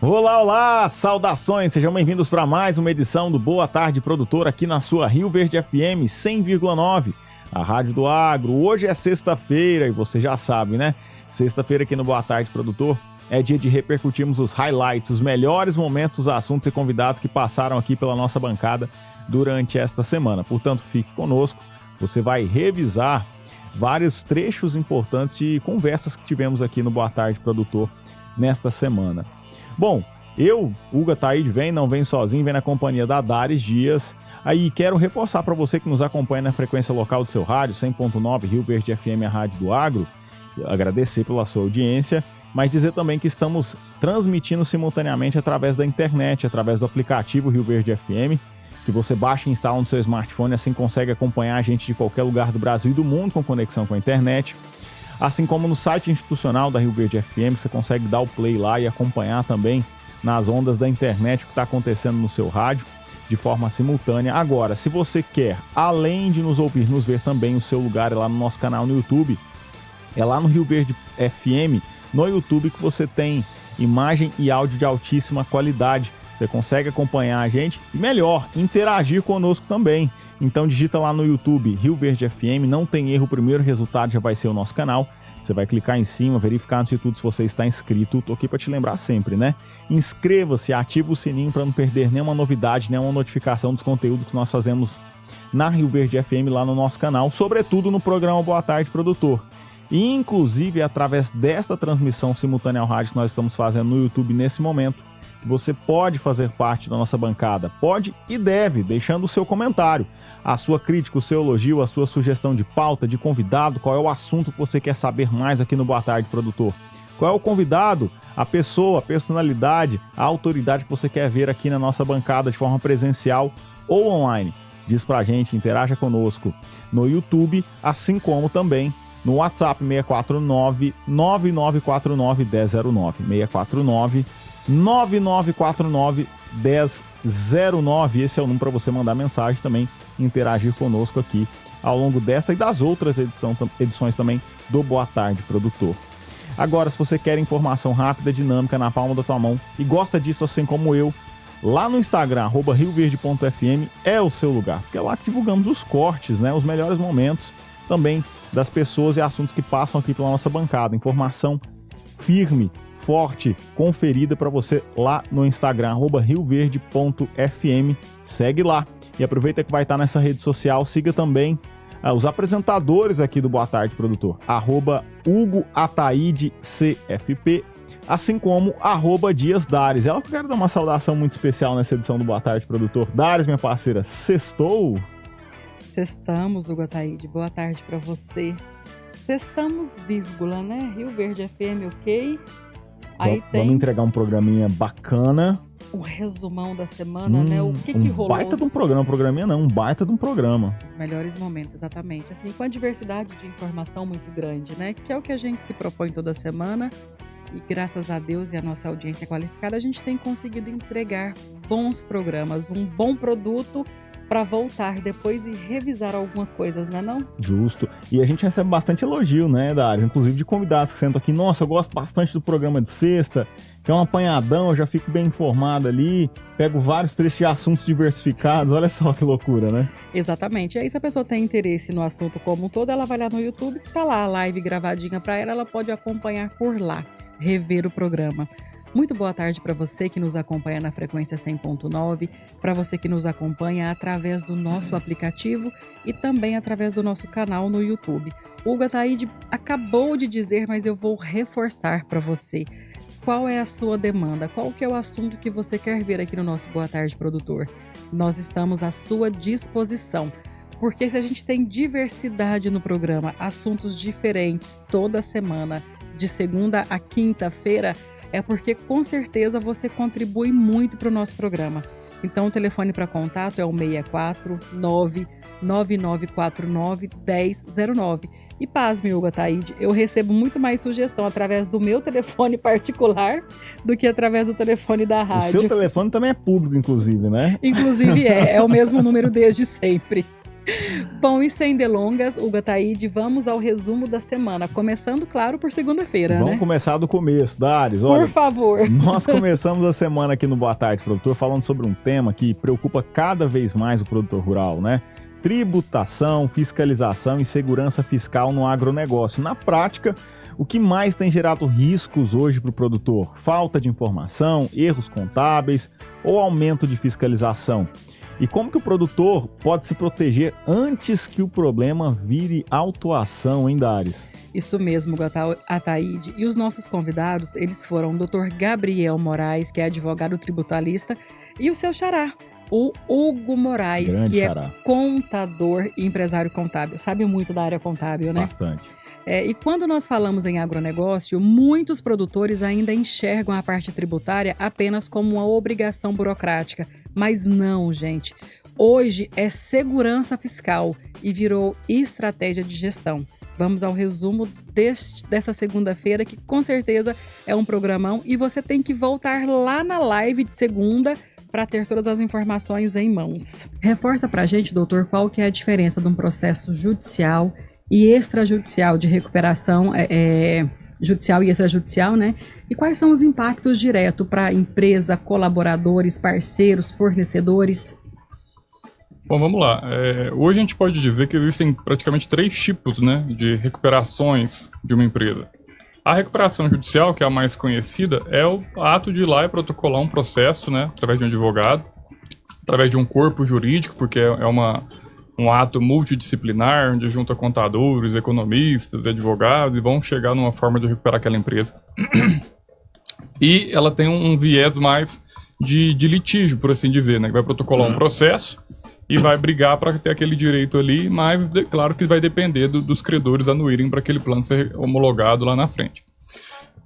Olá, olá! Saudações! Sejam bem-vindos para mais uma edição do Boa Tarde Produtor aqui na sua Rio Verde FM 100,9, a Rádio do Agro. Hoje é sexta-feira e você já sabe, né? Sexta-feira aqui no Boa Tarde Produtor é dia de repercutirmos os highlights, os melhores momentos, os assuntos e convidados que passaram aqui pela nossa bancada durante esta semana. Portanto, fique conosco, você vai revisar vários trechos importantes de conversas que tivemos aqui no Boa Tarde Produtor nesta semana. Bom, eu, Hugo Ataíde, não vem sozinho, vem na companhia da Dares Dias. Aí quero reforçar para você que nos acompanha na frequência local do seu rádio, 100.9 Rio Verde FM, a Rádio do Agro, agradecer pela sua audiência, mas dizer também que estamos transmitindo simultaneamente através da internet, através do aplicativo Rio Verde FM, que você baixa e instala no seu smartphone, assim consegue acompanhar a gente de qualquer lugar do Brasil e do mundo com conexão com a internet. Assim como no site institucional da Rio Verde FM, você consegue dar o play lá e acompanhar também nas ondas da internet o que está acontecendo no seu rádio de forma simultânea. Agora, se você quer, além de nos ouvir, nos ver também, o seu lugar é lá no nosso canal no YouTube. É lá no Rio Verde FM, no YouTube, que você tem imagem e áudio de altíssima qualidade. Você consegue acompanhar a gente e, melhor, interagir conosco também. Então digita lá no YouTube Rio Verde FM, não tem erro, o primeiro resultado já vai ser o nosso canal. Você vai clicar em cima, verificar antes de tudo se você está inscrito. Tô aqui para te lembrar sempre, né? Inscreva-se, ativa o sininho para não perder nenhuma novidade, nenhuma notificação dos conteúdos que nós fazemos na Rio Verde FM lá no nosso canal, sobretudo no programa Boa Tarde Produtor. E inclusive através desta transmissão simultânea ao rádio que nós estamos fazendo no YouTube nesse momento, você pode fazer parte da nossa bancada, pode e deve, deixando o seu comentário, a sua crítica, o seu elogio, a sua sugestão de pauta, de convidado, qual é o assunto que você quer saber mais aqui no Boa Tarde Produtor. Qual é o convidado, a pessoa, a personalidade, a autoridade que você quer ver aqui na nossa bancada de forma presencial ou online. Diz pra gente, interaja conosco no YouTube, assim como também no WhatsApp 649-9949-1009, 649-9949-1009. Esse é o número para você mandar mensagem também, interagir conosco aqui ao longo dessa e das outras edições também do Boa Tarde Produtor. Agora, se você quer informação rápida, dinâmica, na palma da tua mão e gosta disso assim como eu, lá no Instagram, @rioverde.fm é o seu lugar, porque é lá que divulgamos os cortes, né, os melhores momentos também das pessoas e assuntos que passam aqui pela nossa bancada. Informação firme, forte, conferida para você lá no Instagram, rioverde.fm. Segue lá e aproveita que vai estar nessa rede social. Siga também os apresentadores aqui do Boa Tarde Produtor, @Hugo Ataíde CFP, assim como @Dias Dares. Ela que eu quero dar uma saudação muito especial nessa edição do Boa Tarde Produtor. Dares, minha parceira, sextou? Sextamos, Hugo Ataíde. Boa tarde para você. Sextamos, vírgula, né? Rio Verde FM, ok? Aí Vamos entregar um programinha bacana. O resumão da semana, né? O que rolou? Um baita de um programa, programinha não, um baita de um programa. Os melhores momentos, exatamente. Assim, com a diversidade de informação muito grande, né? Que é o que a gente se propõe toda semana. E graças a Deus e a nossa audiência qualificada, a gente tem conseguido entregar bons programas, um bom produto para voltar depois e revisar algumas coisas, né não? Justo. E a gente recebe bastante elogio, né, Dares? Inclusive de convidados que sentam aqui. Nossa, eu gosto bastante do programa de sexta, que é um apanhadão, eu já fico bem informado ali, pego vários trechos de assuntos diversificados. Olha só que loucura, né? Exatamente. E aí, se a pessoa tem interesse no assunto como um todo, ela vai lá no YouTube, tá lá a live gravadinha para ela, ela pode acompanhar por lá, rever o programa. Muito boa tarde para você que nos acompanha na frequência 100.9, para você que nos acompanha através do nosso aplicativo e também através do nosso canal no YouTube. O Hugo Ataíde acabou de dizer, mas eu vou reforçar para você. Qual é a sua demanda? Qual que é o assunto que você quer ver aqui no nosso Boa Tarde Produtor? Nós estamos à sua disposição. Porque se a gente tem diversidade no programa, assuntos diferentes toda semana, de segunda a quinta-feira, é porque com certeza você contribui muito para o nosso programa. Então o telefone para contato é o 649-9949-1009. E pasme, Hugo Ataíde, eu recebo muito mais sugestão através do meu telefone particular do que através do telefone da rádio. O seu telefone também é público, inclusive, né? Inclusive é o mesmo número desde sempre. Bom, e sem delongas, Hugo Ataíde, vamos ao resumo da semana. Começando, claro, por segunda-feira, Vamos né? começar do começo, Dares. Olha, Por favor. nós começamos a semana aqui no Boa Tarde, Produtor, falando sobre um tema que preocupa cada vez mais o produtor rural, né? Tributação, fiscalização e segurança fiscal no agronegócio. Na prática, o que mais tem gerado riscos hoje para o produtor? Falta de informação, erros contábeis ou aumento de fiscalização? E como que o produtor pode se proteger antes que o problema vire autuação, hein, Dares? Isso mesmo, Ataíde. E os nossos convidados, eles foram o Dr. Gabriel Moraes, que é advogado tributarista, e o seu xará, o Hugo Moraes, Grande que xará. é contador e empresário contábil. Sabe muito da área contábil, né? Bastante. E quando nós falamos em agronegócio, muitos produtores ainda enxergam a parte tributária apenas como uma obrigação burocrática. Mas não, gente. Hoje é segurança fiscal e virou estratégia de gestão. Vamos ao resumo desta segunda-feira, que com certeza é um programão e você tem que voltar lá na live de segunda para ter todas as informações em mãos. Reforça pra gente, doutor, qual que é a diferença de um processo judicial e extrajudicial de recuperação, judicial e extrajudicial, né? E quais são os impactos diretos para a empresa, colaboradores, parceiros, fornecedores? Bom, vamos lá. Hoje a gente pode dizer que existem praticamente 3 tipos, né, de recuperações de uma empresa. A recuperação judicial, que é a mais conhecida, é o ato de ir lá e protocolar um processo, né, através de um advogado, através de um corpo jurídico, porque é um ato multidisciplinar, onde junta contadores, economistas, advogados, e vão chegar numa forma de recuperar aquela empresa. E ela tem um viés mais de litígio, por assim dizer, né? Vai protocolar um processo e vai brigar para ter aquele direito ali, mas claro que vai depender dos credores anuírem para aquele plano ser homologado lá na frente.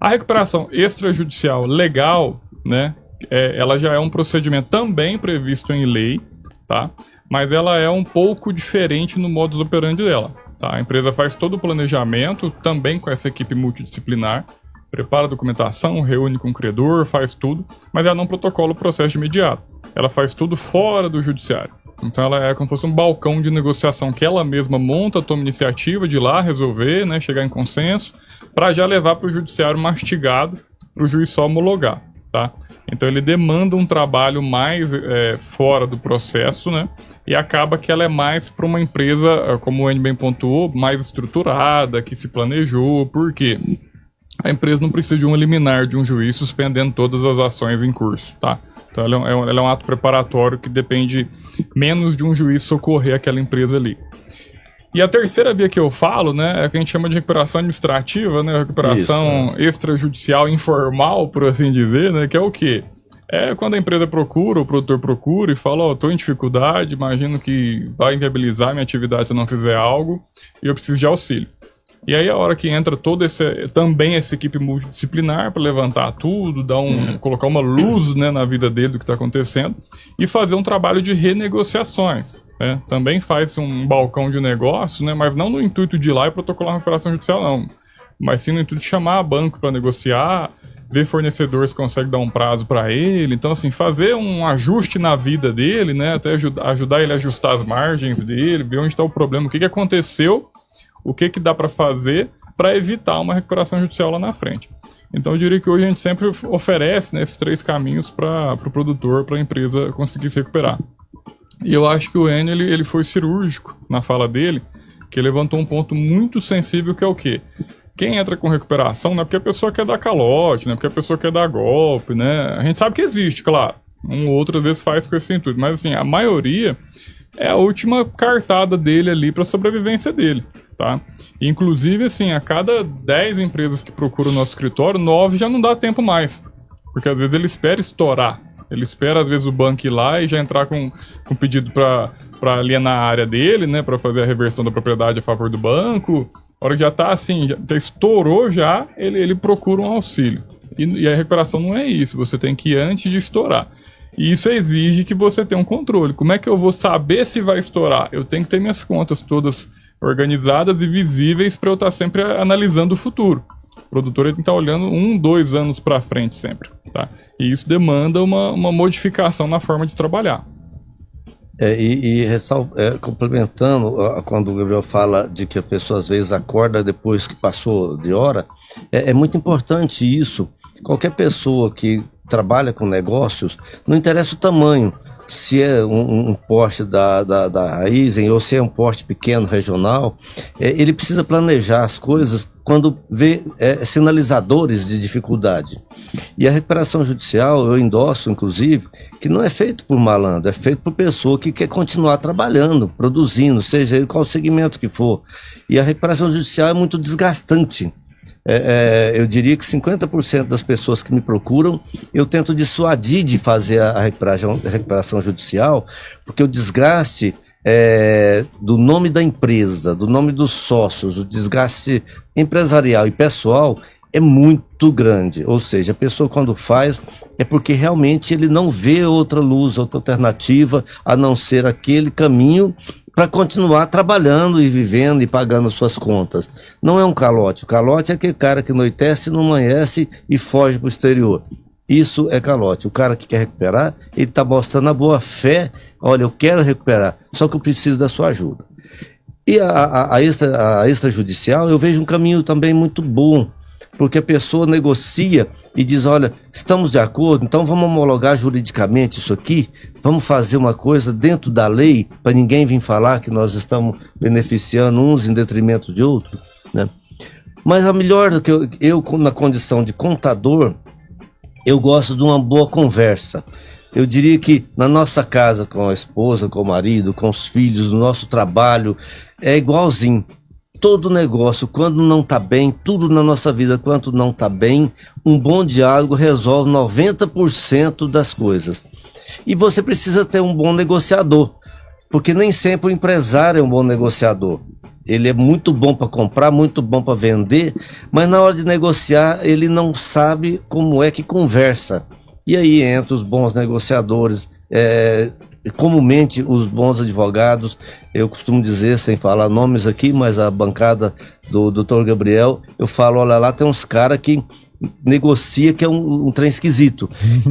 A recuperação extrajudicial legal, né? Ela já é um procedimento também previsto em lei, tá? Mas ela é um pouco diferente no modus operandi dela. Tá? A empresa faz todo o planejamento, também com essa equipe multidisciplinar, prepara a documentação, reúne com o credor, faz tudo, mas ela não protocola o processo de imediato. Ela faz tudo fora do judiciário. Então ela é como se fosse um balcão de negociação que ela mesma monta, toma iniciativa de ir lá resolver, né, chegar em consenso, para já levar para o judiciário mastigado, para o juiz só homologar. Tá? Então ele demanda um trabalho mais fora do processo, né? E acaba que ela é mais para uma empresa, como o N bem pontuou, mais estruturada, que se planejou. Por quê? A empresa não precisa de um liminar de um juiz suspendendo todas as ações em curso, tá? Então ela é um ato preparatório que depende menos de um juiz socorrer aquela empresa ali. E a terceira via que eu falo, né, é a que a gente chama de recuperação administrativa, né, recuperação extrajudicial informal, por assim dizer, né, que é o quê? É quando a empresa procura, o produtor procura e fala, ó, tô em dificuldade, imagino que vai inviabilizar minha atividade se eu não fizer algo e eu preciso de auxílio. E aí a hora que entra toda também essa equipe multidisciplinar para levantar tudo, colocar uma luz, né, na vida dele do que está acontecendo e fazer um trabalho de renegociações. Né? Também faz um balcão de negócio, né, mas não no intuito de ir lá e protocolar uma recuperação judicial, não. Mas sim no intuito de chamar banco para negociar, ver fornecedor se consegue dar um prazo para ele. Então, assim, fazer um ajuste na vida dele, né, até ajudar ele a ajustar as margens dele, ver onde está o problema, o que aconteceu, o que dá para fazer para evitar uma recuperação judicial lá na frente. Então, eu diria que hoje a gente sempre oferece, né, esses 3 caminhos para o produtor, para a empresa conseguir se recuperar. E eu acho que o Enio ele foi cirúrgico na fala dele, que levantou um ponto muito sensível, que é o quê? Quem entra com recuperação não é porque a pessoa quer dar calote, não é porque a pessoa quer dar golpe, né? A gente sabe que existe, claro. Um ou outro às vezes faz com esse intuito, mas assim, a maioria é a última cartada dele ali para a sobrevivência dele, tá? Inclusive, assim, a cada 10 empresas que procuram o nosso escritório, 9 já não dá tempo mais. Porque às vezes ele espera estourar. Ele espera, às vezes, o banco ir lá e já entrar com pedido para alienar a área dele, né? Para fazer a reversão da propriedade a favor do banco. A hora que já tá assim, já estourou já, ele procura um auxílio. E a recuperação não é isso, você tem que ir antes de estourar. E isso exige que você tenha um controle. Como é que eu vou saber se vai estourar? Eu tenho que ter minhas contas todas organizadas e visíveis para eu estar sempre analisando o futuro. O produtor tem que estar olhando 1, 2 anos para frente sempre. Tá? E isso demanda uma modificação na forma de trabalhar. Complementando, quando o Gabriel fala de que a pessoa às vezes acorda depois que passou de hora, é muito importante isso. Qualquer pessoa que trabalha com negócios, não interessa o tamanho, se é um poste da Raizen ou se é um poste pequeno, regional, ele precisa planejar as coisas quando vê sinalizadores de dificuldade. E a recuperação judicial, eu endosso, inclusive, que não é feito por malandro, é feito por pessoa que quer continuar trabalhando, produzindo, seja ele qual segmento que for. E a recuperação judicial é muito desgastante. Eu diria que 50% das pessoas que me procuram, eu tento dissuadir de fazer a recuperação judicial, porque o desgaste do nome da empresa, do nome dos sócios, o desgaste empresarial e pessoal é muito grande. Ou seja, a pessoa quando faz é porque realmente ele não vê outra luz, outra alternativa, a não ser aquele caminho para continuar trabalhando e vivendo e pagando suas contas. Não é um calote. O calote é aquele cara que anoitece, não amanhece e foge para o exterior. Isso é calote. O cara que quer recuperar, ele está mostrando a boa fé. Olha, eu quero recuperar, só que eu preciso da sua ajuda. E a extrajudicial, eu vejo um caminho também muito bom, porque a pessoa negocia e diz, olha, estamos de acordo, então vamos homologar juridicamente isso aqui, vamos fazer uma coisa dentro da lei, para ninguém vir falar que nós estamos beneficiando uns em detrimento de outros, né? Mas a melhor do que eu na condição de contador, eu gosto de uma boa conversa. Eu diria que na nossa casa, com a esposa, com o marido, com os filhos, no nosso trabalho, é igualzinho. Todo negócio, quando não está bem, tudo na nossa vida, quando não está bem, um bom diálogo resolve 90% das coisas. E você precisa ter um bom negociador, porque nem sempre o empresário é um bom negociador. Ele é muito bom para comprar, muito bom para vender, mas na hora de negociar ele não sabe como é que conversa. E aí entra os bons negociadores, comumente os bons advogados. Eu costumo dizer, sem falar nomes aqui, mas a bancada do Dr. Gabriel, eu falo, olha lá, tem uns caras que negocia que é um trem esquisito.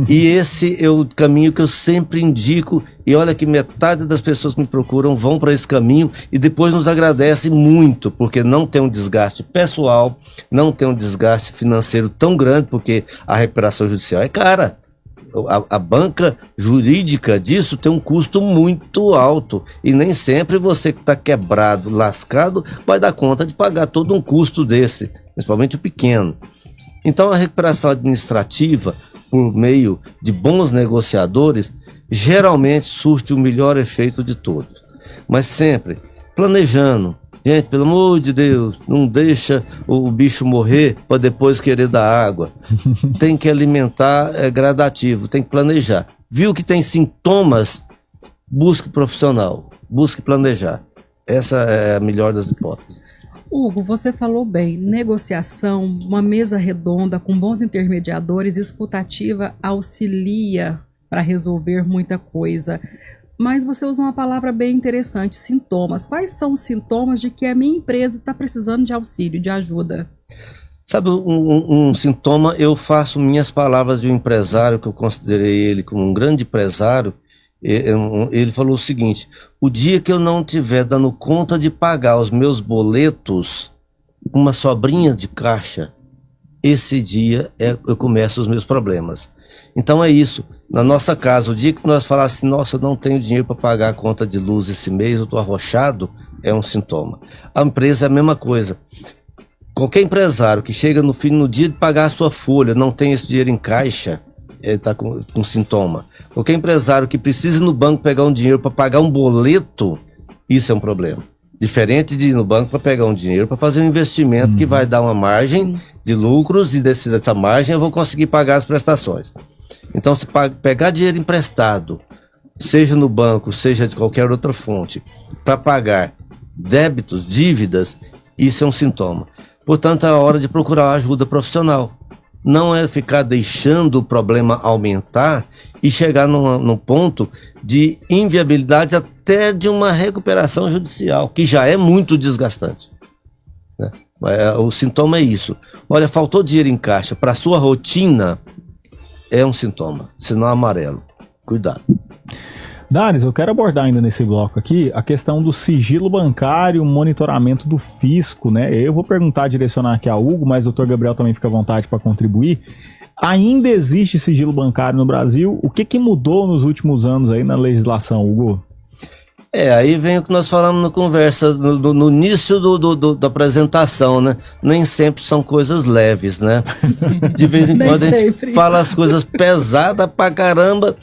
E esse é o caminho que eu sempre indico, e olha que metade das pessoas que me procuram vão para esse caminho e depois nos agradecem muito, porque não tem um desgaste pessoal, não tem um desgaste financeiro tão grande, porque a recuperação judicial é cara. A banca jurídica disso tem um custo muito alto e nem sempre você que está quebrado, lascado, vai dar conta de pagar todo um custo desse, principalmente o pequeno. Então a recuperação administrativa, por meio de bons negociadores, geralmente surte o melhor efeito de todos, mas sempre planejando. Gente, pelo amor de Deus, não deixa o bicho morrer para depois querer dar água. Tem que alimentar, gradativo, tem que planejar. Viu que tem sintomas? Busque profissional, busque planejar. Essa é a melhor das hipóteses. Hugo, você falou bem, negociação, uma mesa redonda com bons intermediadores, escutativa auxilia para resolver muita coisa. Mas você usa uma palavra bem interessante, sintomas. Quais são os sintomas de que a minha empresa está precisando de auxílio, de ajuda? Sabe, um sintoma, eu faço minhas palavras de um empresário, que eu considerei ele como um grande empresário. Ele falou o seguinte: o dia que eu não estiver dando conta de pagar os meus boletos, uma sobrinha de caixa, esse dia eu começo os meus problemas. Então é isso. Na nossa casa, o dia que nós falar assim, nossa, eu não tenho dinheiro para pagar a conta de luz esse mês, eu estou arrochado, é um sintoma. A empresa é a mesma coisa. Qualquer empresário que chega no dia de pagar a sua folha, não tem esse dinheiro em caixa, ele está com sintoma. Qualquer empresário que precisa ir no banco pegar um dinheiro para pagar um boleto, isso é um problema. Diferente de ir no banco para pegar um dinheiro para fazer um investimento que vai dar uma margem de lucros, e dessa margem eu vou conseguir pagar as prestações. Então, se pegar dinheiro emprestado, seja no banco, seja de qualquer outra fonte, para pagar débitos, dívidas, isso é um sintoma. Portanto, é a hora de procurar ajuda profissional. Não é ficar deixando o problema aumentar e chegar num ponto de inviabilidade até de uma recuperação judicial, que já é muito desgastante, né? O sintoma é isso. Olha, faltou dinheiro em caixa para sua rotina, é um sintoma, sinal amarelo. Cuidado. Dares, eu quero abordar ainda nesse bloco aqui a questão do sigilo bancário, monitoramento do fisco, né? Eu vou direcionar aqui a Hugo, mas o Dr. Gabriel também fica à vontade para contribuir. Ainda existe sigilo bancário no Brasil? O que mudou nos últimos anos aí na legislação, Hugo? Aí vem o que nós falamos na conversa, no início da apresentação, né? Nem sempre são coisas leves, né? De vez em quando a gente fala as coisas pesadas pra caramba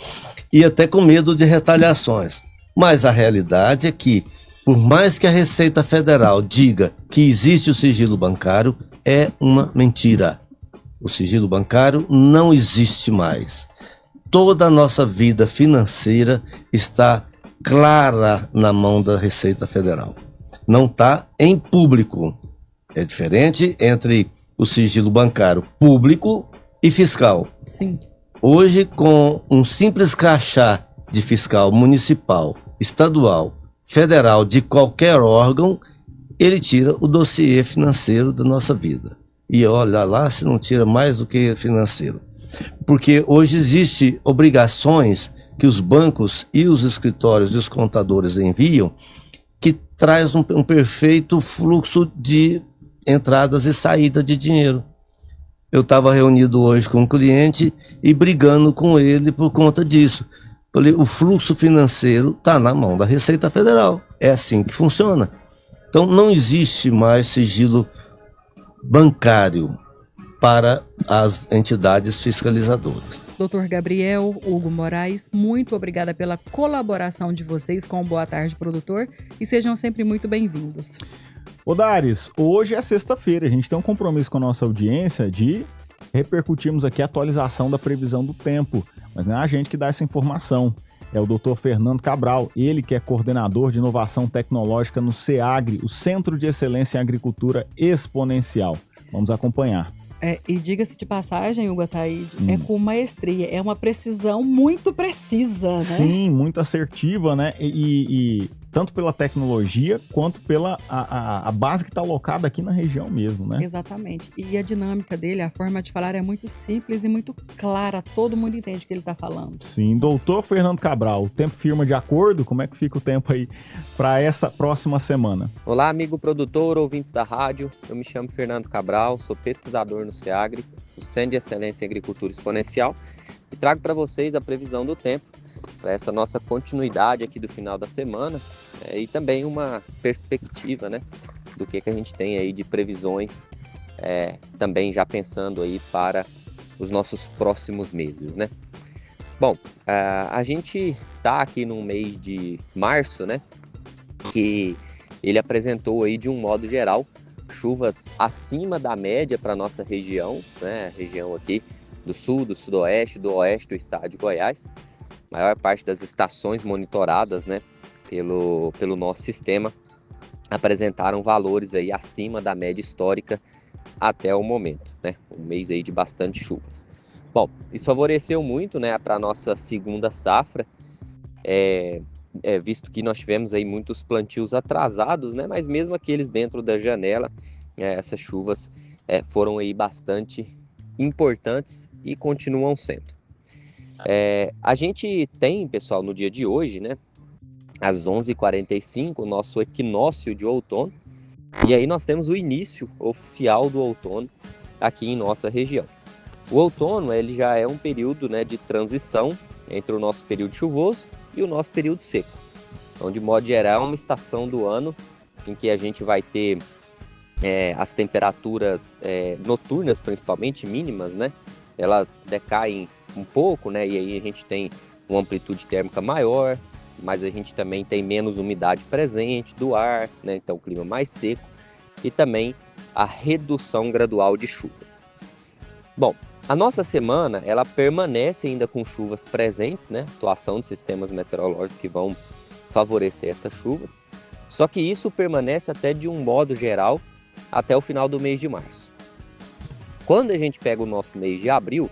e até com medo de retaliações. Mas a realidade é que, por mais que a Receita Federal diga que existe o sigilo bancário, é uma mentira. O sigilo bancário não existe mais. Toda a nossa vida financeira está clara na mão da Receita Federal. Não está em público. É diferente entre o sigilo bancário público e fiscal. Sim. Hoje, com um simples crachá de fiscal municipal, estadual, federal, de qualquer órgão, ele tira o dossiê financeiro da nossa vida. E olha lá se não tira mais do que financeiro. Porque hoje existem obrigações que os bancos e os escritórios e os contadores enviam, que traz um perfeito fluxo de entradas e saídas de dinheiro. Eu estava reunido hoje com um cliente e brigando com ele por conta disso. Falei, o fluxo financeiro está na mão da Receita Federal. É assim que funciona. Então não existe mais sigilo bancário para as entidades fiscalizadoras. Dr. Gabriel, Hugo Moraes, muito obrigada pela colaboração de vocês com o Boa Tarde Produtor e sejam sempre muito bem-vindos. Ô Dares, hoje é sexta-feira, a gente tem um compromisso com a nossa audiência de repercutirmos aqui a atualização da previsão do tempo, mas não é a gente que dá essa informação, é o Dr. Fernando Cabral, ele que é coordenador de inovação tecnológica no SEAGRE, o Centro de Excelência em Agricultura Exponencial. Vamos acompanhar. E diga-se de passagem, Hugo Ataíde, é com maestria, é uma precisão muito precisa, né? Sim, muito assertiva, né? E tanto pela tecnologia quanto pela a base que está alocada aqui na região mesmo, né? Exatamente. E a dinâmica dele, a forma de falar é muito simples e muito clara, todo mundo entende o que ele está falando. Sim, doutor Fernando Cabral, o tempo firma de acordo? Como é que fica o tempo aí para essa próxima semana? Olá, amigo produtor, ouvintes da rádio. Eu me chamo Fernando Cabral, sou pesquisador no SEAGRE, o Centro de Excelência em Agricultura Exponencial, e trago para vocês a previsão do tempo para essa nossa continuidade aqui do final da semana e também uma perspectiva, né, do que a gente tem aí de previsões, também já pensando aí para os nossos próximos meses, né? Bom, a gente está aqui no mês de março, né, que ele apresentou aí de um modo geral chuvas acima da média para a nossa região, né, região aqui do sul, do sudoeste, do oeste do estado de Goiás. A maior parte das estações monitoradas, né, pelo nosso sistema apresentaram valores aí acima da média histórica até o momento, né, um mês aí de bastante chuvas. Bom, isso favoreceu muito, né, para a nossa segunda safra, visto que nós tivemos aí muitos plantios atrasados, né, mas mesmo aqueles dentro da janela, essas chuvas foram aí bastante importantes e continuam sendo. A gente tem, pessoal, no dia de hoje, né, às 11h45, o nosso equinócio de outono, e aí nós temos o início oficial do outono aqui em nossa região. O outono, ele já é um período, né, de transição entre o nosso período chuvoso e o nosso período seco. Então, de modo geral, é uma estação do ano em que a gente vai ter as temperaturas noturnas, principalmente mínimas, né, elas decaem um pouco, né, e aí a gente tem uma amplitude térmica maior, mas a gente também tem menos umidade presente do ar, né, então o clima mais seco e também a redução gradual de chuvas. Bom, a nossa semana, ela permanece ainda com chuvas presentes, né, atuação de sistemas meteorológicos que vão favorecer essas chuvas, só que isso permanece até de um modo geral até o final do mês de março. Quando a gente pega o nosso mês de abril,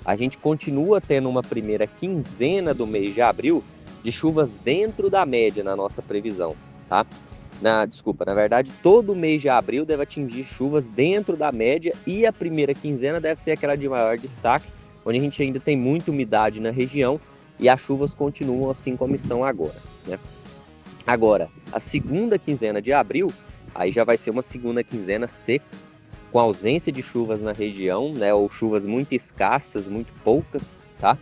a gente continua tendo uma primeira quinzena do mês de abril de chuvas dentro da média na nossa previsão, tá? Na verdade, todo mês de abril deve atingir chuvas dentro da média e a primeira quinzena deve ser aquela de maior destaque, onde a gente ainda tem muita umidade na região e as chuvas continuam assim como estão agora, né? Agora, a segunda quinzena de abril, aí já vai ser uma segunda quinzena seca, com ausência de chuvas na região, né, ou chuvas muito escassas, muito poucas, tá?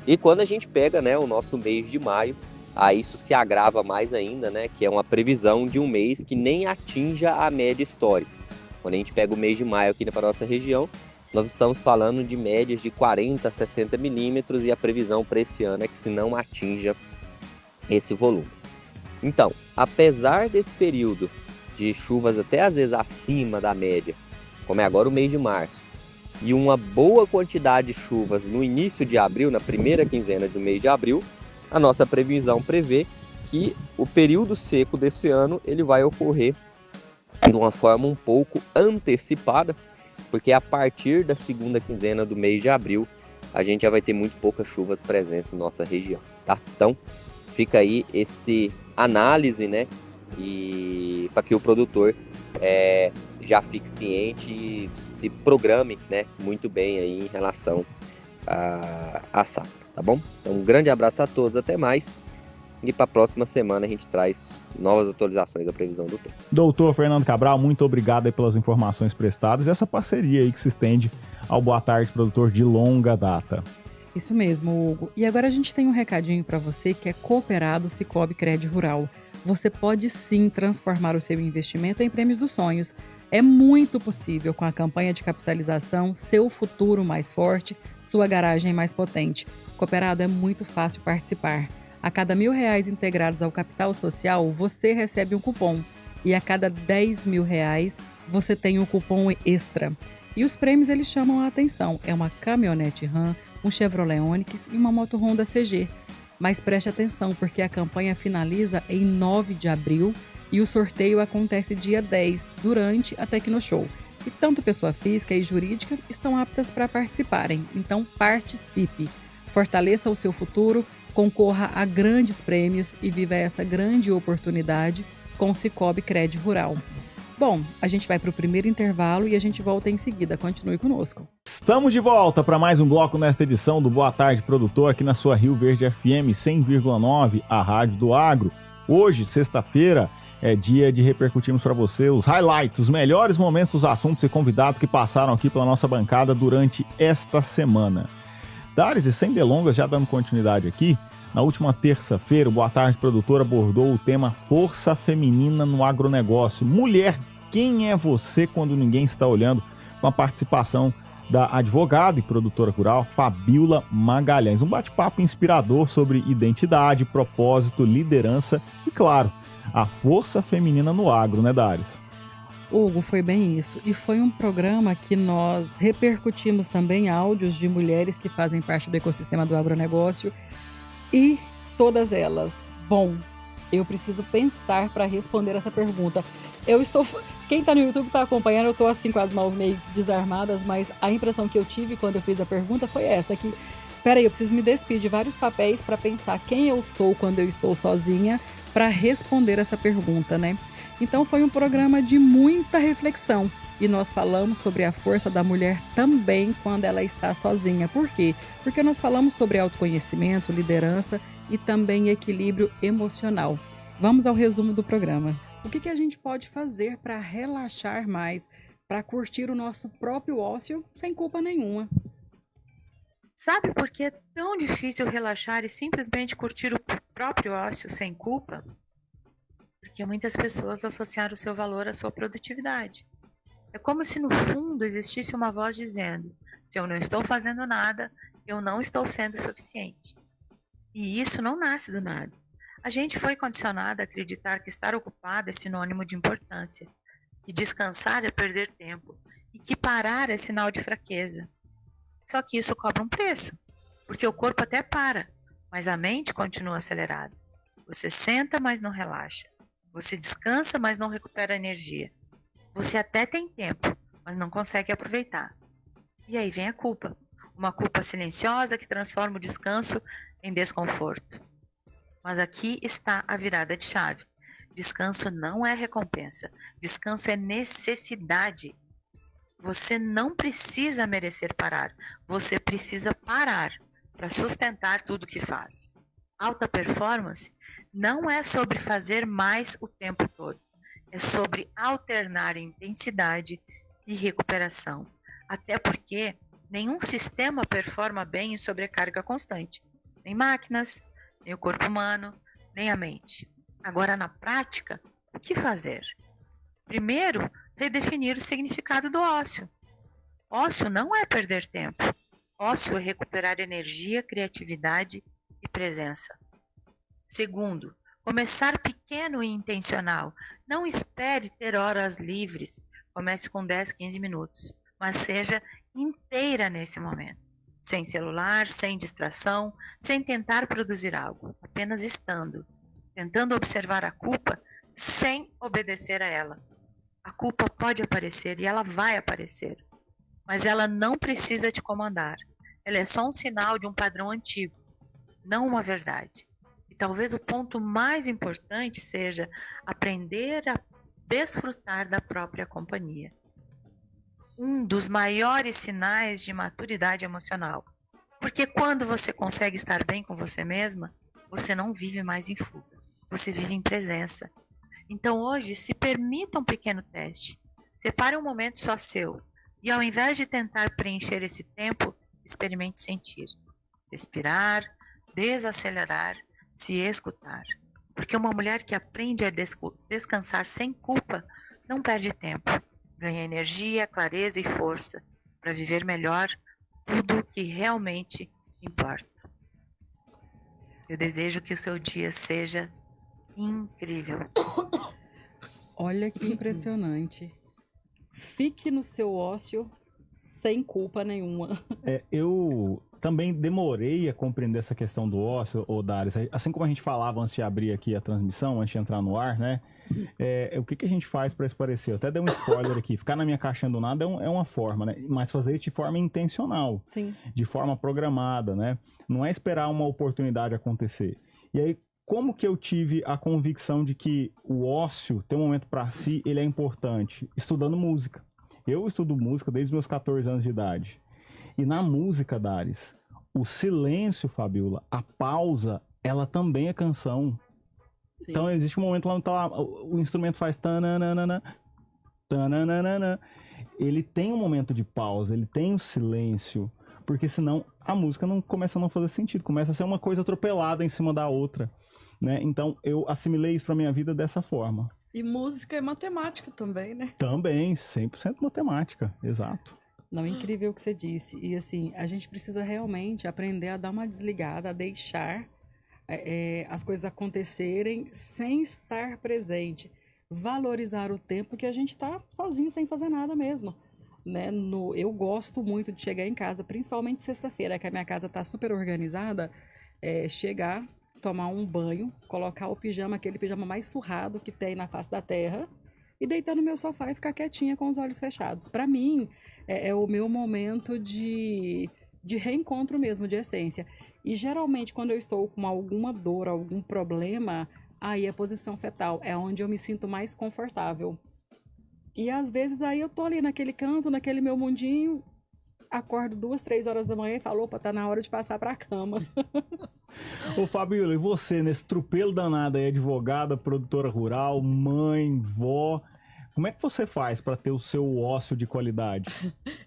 E quando a gente pega, né, o nosso mês de maio, aí isso se agrava mais ainda, né, que é uma previsão de um mês que nem atinja a média histórica. Quando a gente pega o mês de maio aqui para a nossa região, nós estamos falando de médias de 40 a 60 milímetros e a previsão para esse ano é que se não atinja esse volume. Então, apesar desse período de chuvas até às vezes acima da média, como é agora o mês de março, e uma boa quantidade de chuvas no início de abril, na primeira quinzena do mês de abril, a nossa previsão prevê que o período seco desse ano ele vai ocorrer de uma forma um pouco antecipada, porque a partir da segunda quinzena do mês de abril, a gente já vai ter muito poucas chuvas presentes na nossa região, tá? Então, fica aí esse análise, né? E para que o produtor já fique ciente e se programe, né, muito bem aí em relação à safra, tá bom? Então, um grande abraço a todos, até mais. E para a próxima semana a gente traz novas atualizações da previsão do tempo. Doutor Fernando Cabral, muito obrigado aí pelas informações prestadas e essa parceria aí que se estende ao Boa Tarde Produtor de longa data. Isso mesmo, Hugo. E agora a gente tem um recadinho para você que é cooperado Sicoob Cred Rural. Você pode sim transformar o seu investimento em prêmios dos sonhos. É muito possível com a campanha de capitalização, seu futuro mais forte, sua garagem mais potente. Cooperado é muito fácil participar. A cada R$1.000 integrados ao capital social, você recebe um cupom. E a cada R$10.000, você tem um cupom extra. E os prêmios eles chamam a atenção. É uma caminhonete Ram, um Chevrolet Onix e uma moto Honda CG. Mas preste atenção, porque a campanha finaliza em 9 de abril e o sorteio acontece dia 10, durante a Tecnoshow. E tanto pessoa física e jurídica estão aptas para participarem. Então participe, fortaleça o seu futuro, concorra a grandes prêmios e viva essa grande oportunidade com o Sicoob Cred Rural. Bom, a gente vai para o primeiro intervalo e a gente volta em seguida. Continue conosco. Estamos de volta para mais um bloco nesta edição do Boa Tarde Produtor aqui na sua Rio Verde FM 100,9, a Rádio do Agro. Hoje, sexta-feira, é dia de repercutirmos para você os highlights, os melhores momentos dos assuntos e convidados que passaram aqui pela nossa bancada durante esta semana. Dares, e sem delongas, já dando continuidade aqui, na última terça-feira, o Boa Tarde Produtor abordou o tema Força Feminina no Agronegócio. Mulher, quem é você quando ninguém está olhando? Com a participação da advogada e produtora rural Fabíola Magalhães. Um bate-papo inspirador sobre identidade, propósito, liderança e, claro, a força feminina no agro, né, Dares? Hugo, foi bem isso. E foi um programa que nós repercutimos também áudios de mulheres que fazem parte do ecossistema do agronegócio. E todas elas, bom, eu preciso pensar para responder essa pergunta. Quem está no YouTube está acompanhando, eu estou assim com as mãos meio desarmadas, mas a impressão que eu tive quando eu fiz a pergunta foi essa, que, peraí, eu preciso me despir de vários papéis para pensar quem eu sou quando eu estou sozinha para responder essa pergunta, né? Então foi um programa de muita reflexão. E nós falamos sobre a força da mulher também quando ela está sozinha. Por quê? Porque nós falamos sobre autoconhecimento, liderança e também equilíbrio emocional. Vamos ao resumo do programa. O que a gente pode fazer para relaxar mais, para curtir o nosso próprio ócio sem culpa nenhuma? Sabe por que é tão difícil relaxar e simplesmente curtir o próprio ócio sem culpa? Porque muitas pessoas associaram o seu valor à sua produtividade. É como se no fundo existisse uma voz dizendo: se eu não estou fazendo nada, eu não estou sendo suficiente. E isso não nasce do nada. A gente foi condicionado a acreditar que estar ocupado é sinônimo de importância, que descansar é perder tempo e que parar é sinal de fraqueza. Só que isso cobra um preço, porque o corpo até para, mas a mente continua acelerada. Você senta, mas não relaxa. Você descansa, mas não recupera energia. Você até tem tempo, mas não consegue aproveitar. E aí vem a culpa. Uma culpa silenciosa que transforma o descanso em desconforto. Mas aqui está a virada de chave. Descanso não é recompensa. Descanso é necessidade. Você não precisa merecer parar. Você precisa parar para sustentar tudo que faz. Alta performance não é sobre fazer mais o tempo todo, é sobre alternar intensidade e recuperação. Até porque nenhum sistema performa bem em sobrecarga constante, nem máquinas, nem o corpo humano, nem a mente. Agora, na prática, o que fazer? Primeiro, redefinir o significado do ócio. Ócio não é perder tempo. Ócio é recuperar energia, criatividade e presença. Segundo, começar pequeno e intencional. Não espere ter horas livres. Comece com 10, 15 minutos, mas seja inteira nesse momento. Sem celular, sem distração, sem tentar produzir algo, apenas estando. Tentando observar a culpa sem obedecer a ela. A culpa pode aparecer e ela vai aparecer, mas ela não precisa te comandar. Ela é só um sinal de um padrão antigo, não uma verdade. E talvez o ponto mais importante seja aprender a desfrutar da própria companhia. Um dos maiores sinais de maturidade emocional. Porque quando você consegue estar bem com você mesma, você não vive mais em fuga. Você vive em presença. Então hoje, se permita um pequeno teste. Separe um momento só seu. E ao invés de tentar preencher esse tempo, experimente sentir. Respirar, desacelerar, se escutar. Porque uma mulher que aprende a descansar sem culpa não perde tempo. Ganha energia, clareza e força para viver melhor tudo o que realmente importa. Eu desejo que o seu dia seja incrível. Olha que impressionante. Fique no seu ócio sem culpa nenhuma. Eu também demorei a compreender essa questão do ócio, ô Dares. Assim como a gente falava antes de abrir aqui a transmissão, antes de entrar no ar, né? O que a gente faz para esparecer? Eu até dei um spoiler aqui. Ficar na minha caixinha do nada é uma forma, né? Mas fazer isso de forma intencional. Sim. De forma programada, né? Não é esperar uma oportunidade acontecer. E aí, como que eu tive a convicção de que o ócio, ter um momento para si, ele é importante? Estudando música. Eu estudo música desde meus 14 anos de idade. E na música, Dares, o silêncio, Fabiola, a pausa, ela também é canção. Sim. Então existe um momento lá onde tá lá, o instrumento faz tananana, tananana. Ele tem um momento de pausa, ele tem um silêncio, porque senão a música começa a não fazer sentido, começa a ser uma coisa atropelada em cima da outra, né? Então eu assimilei isso pra minha vida dessa forma. E música é matemática também, né? Também, 100% matemática, exato. Não, incrível o que você disse. E assim, a gente precisa realmente aprender a dar uma desligada, a deixar as coisas acontecerem sem estar presente. Valorizar o tempo que a gente tá sozinho, sem fazer nada mesmo. Né? Eu gosto muito de chegar em casa, principalmente sexta-feira, que a minha casa tá super organizada. Chegar, tomar um banho, colocar o pijama, aquele pijama mais surrado que tem na face da terra, e deitar no meu sofá e ficar quietinha com os olhos fechados. Para mim, é o meu momento de reencontro mesmo, de essência. E geralmente, quando eu estou com alguma dor, algum problema, aí a posição fetal é onde eu me sinto mais confortável. E às vezes aí eu tô ali naquele canto, naquele meu mundinho, acordo 2, 3 horas da manhã e falo, opa, tá na hora de passar pra cama. Ô Fabiola, e você, nesse tropelo danado aí, advogada, produtora rural, mãe, vó, como é que você faz pra ter o seu ócio de qualidade?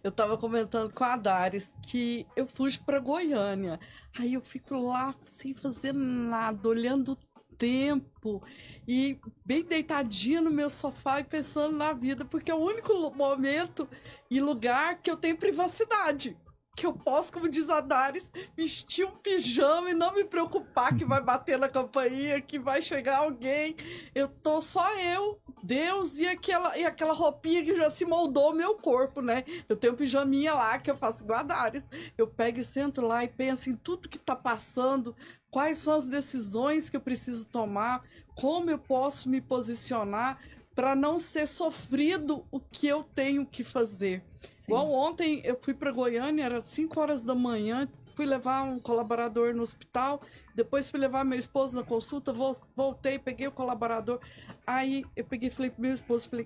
Eu tava comentando com a Dares que eu fujo pra Goiânia. Aí eu fico lá sem fazer nada, olhando o tempo e bem deitadinha no meu sofá e pensando na vida, porque é o único momento e lugar que eu tenho privacidade. Que eu posso, como diz a Dares, vestir um pijama e não me preocupar que vai bater na campainha, que vai chegar alguém. Eu tô só eu, Deus e aquela roupinha que já se moldou o meu corpo, né? Eu tenho um pijaminha lá que eu faço igual a Dares. Eu pego e sento lá e penso em tudo que tá passando, quais são as decisões que eu preciso tomar, como eu posso me posicionar para não ser sofrido o que eu tenho que fazer. Sim. Igual ontem eu fui para Goiânia, era 5 horas da manhã, fui levar um colaborador no hospital, depois fui levar meu esposo na consulta, voltei, peguei o colaborador, aí eu peguei e falei pro meu esposo, falei,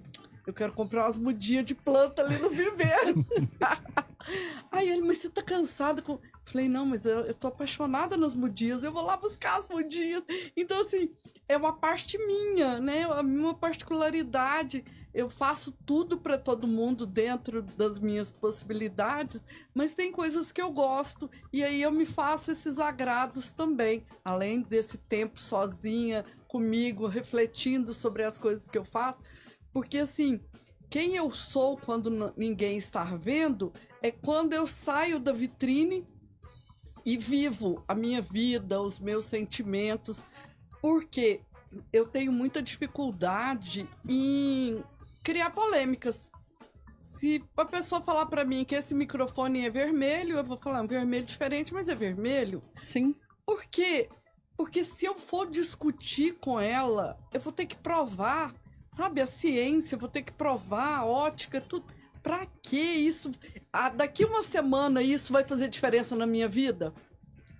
eu quero comprar umas mudinhas de planta ali no viveiro. Aí ele, mas você tá cansada? Falei, não, mas eu tô apaixonada nas mudinhas, eu vou lá buscar as mudinhas. Então, assim, é uma parte minha, né? A minha particularidade. Eu faço tudo para todo mundo dentro das minhas possibilidades, mas tem coisas que eu gosto e aí eu me faço esses agrados também, além desse tempo sozinha, comigo, refletindo sobre as coisas que eu faço, porque assim, quem eu sou quando ninguém está vendo é quando eu saio da vitrine e vivo a minha vida, os meus sentimentos, porque eu tenho muita dificuldade em criar polêmicas. Se a pessoa falar para mim que esse microfone é vermelho, eu vou falar um vermelho diferente, mas é vermelho. Sim. Por quê? Porque se eu for discutir com ela, eu vou ter que provar, sabe, a ciência, eu vou ter que provar a ótica, tudo. Pra que isso? Daqui uma semana isso vai fazer diferença na minha vida?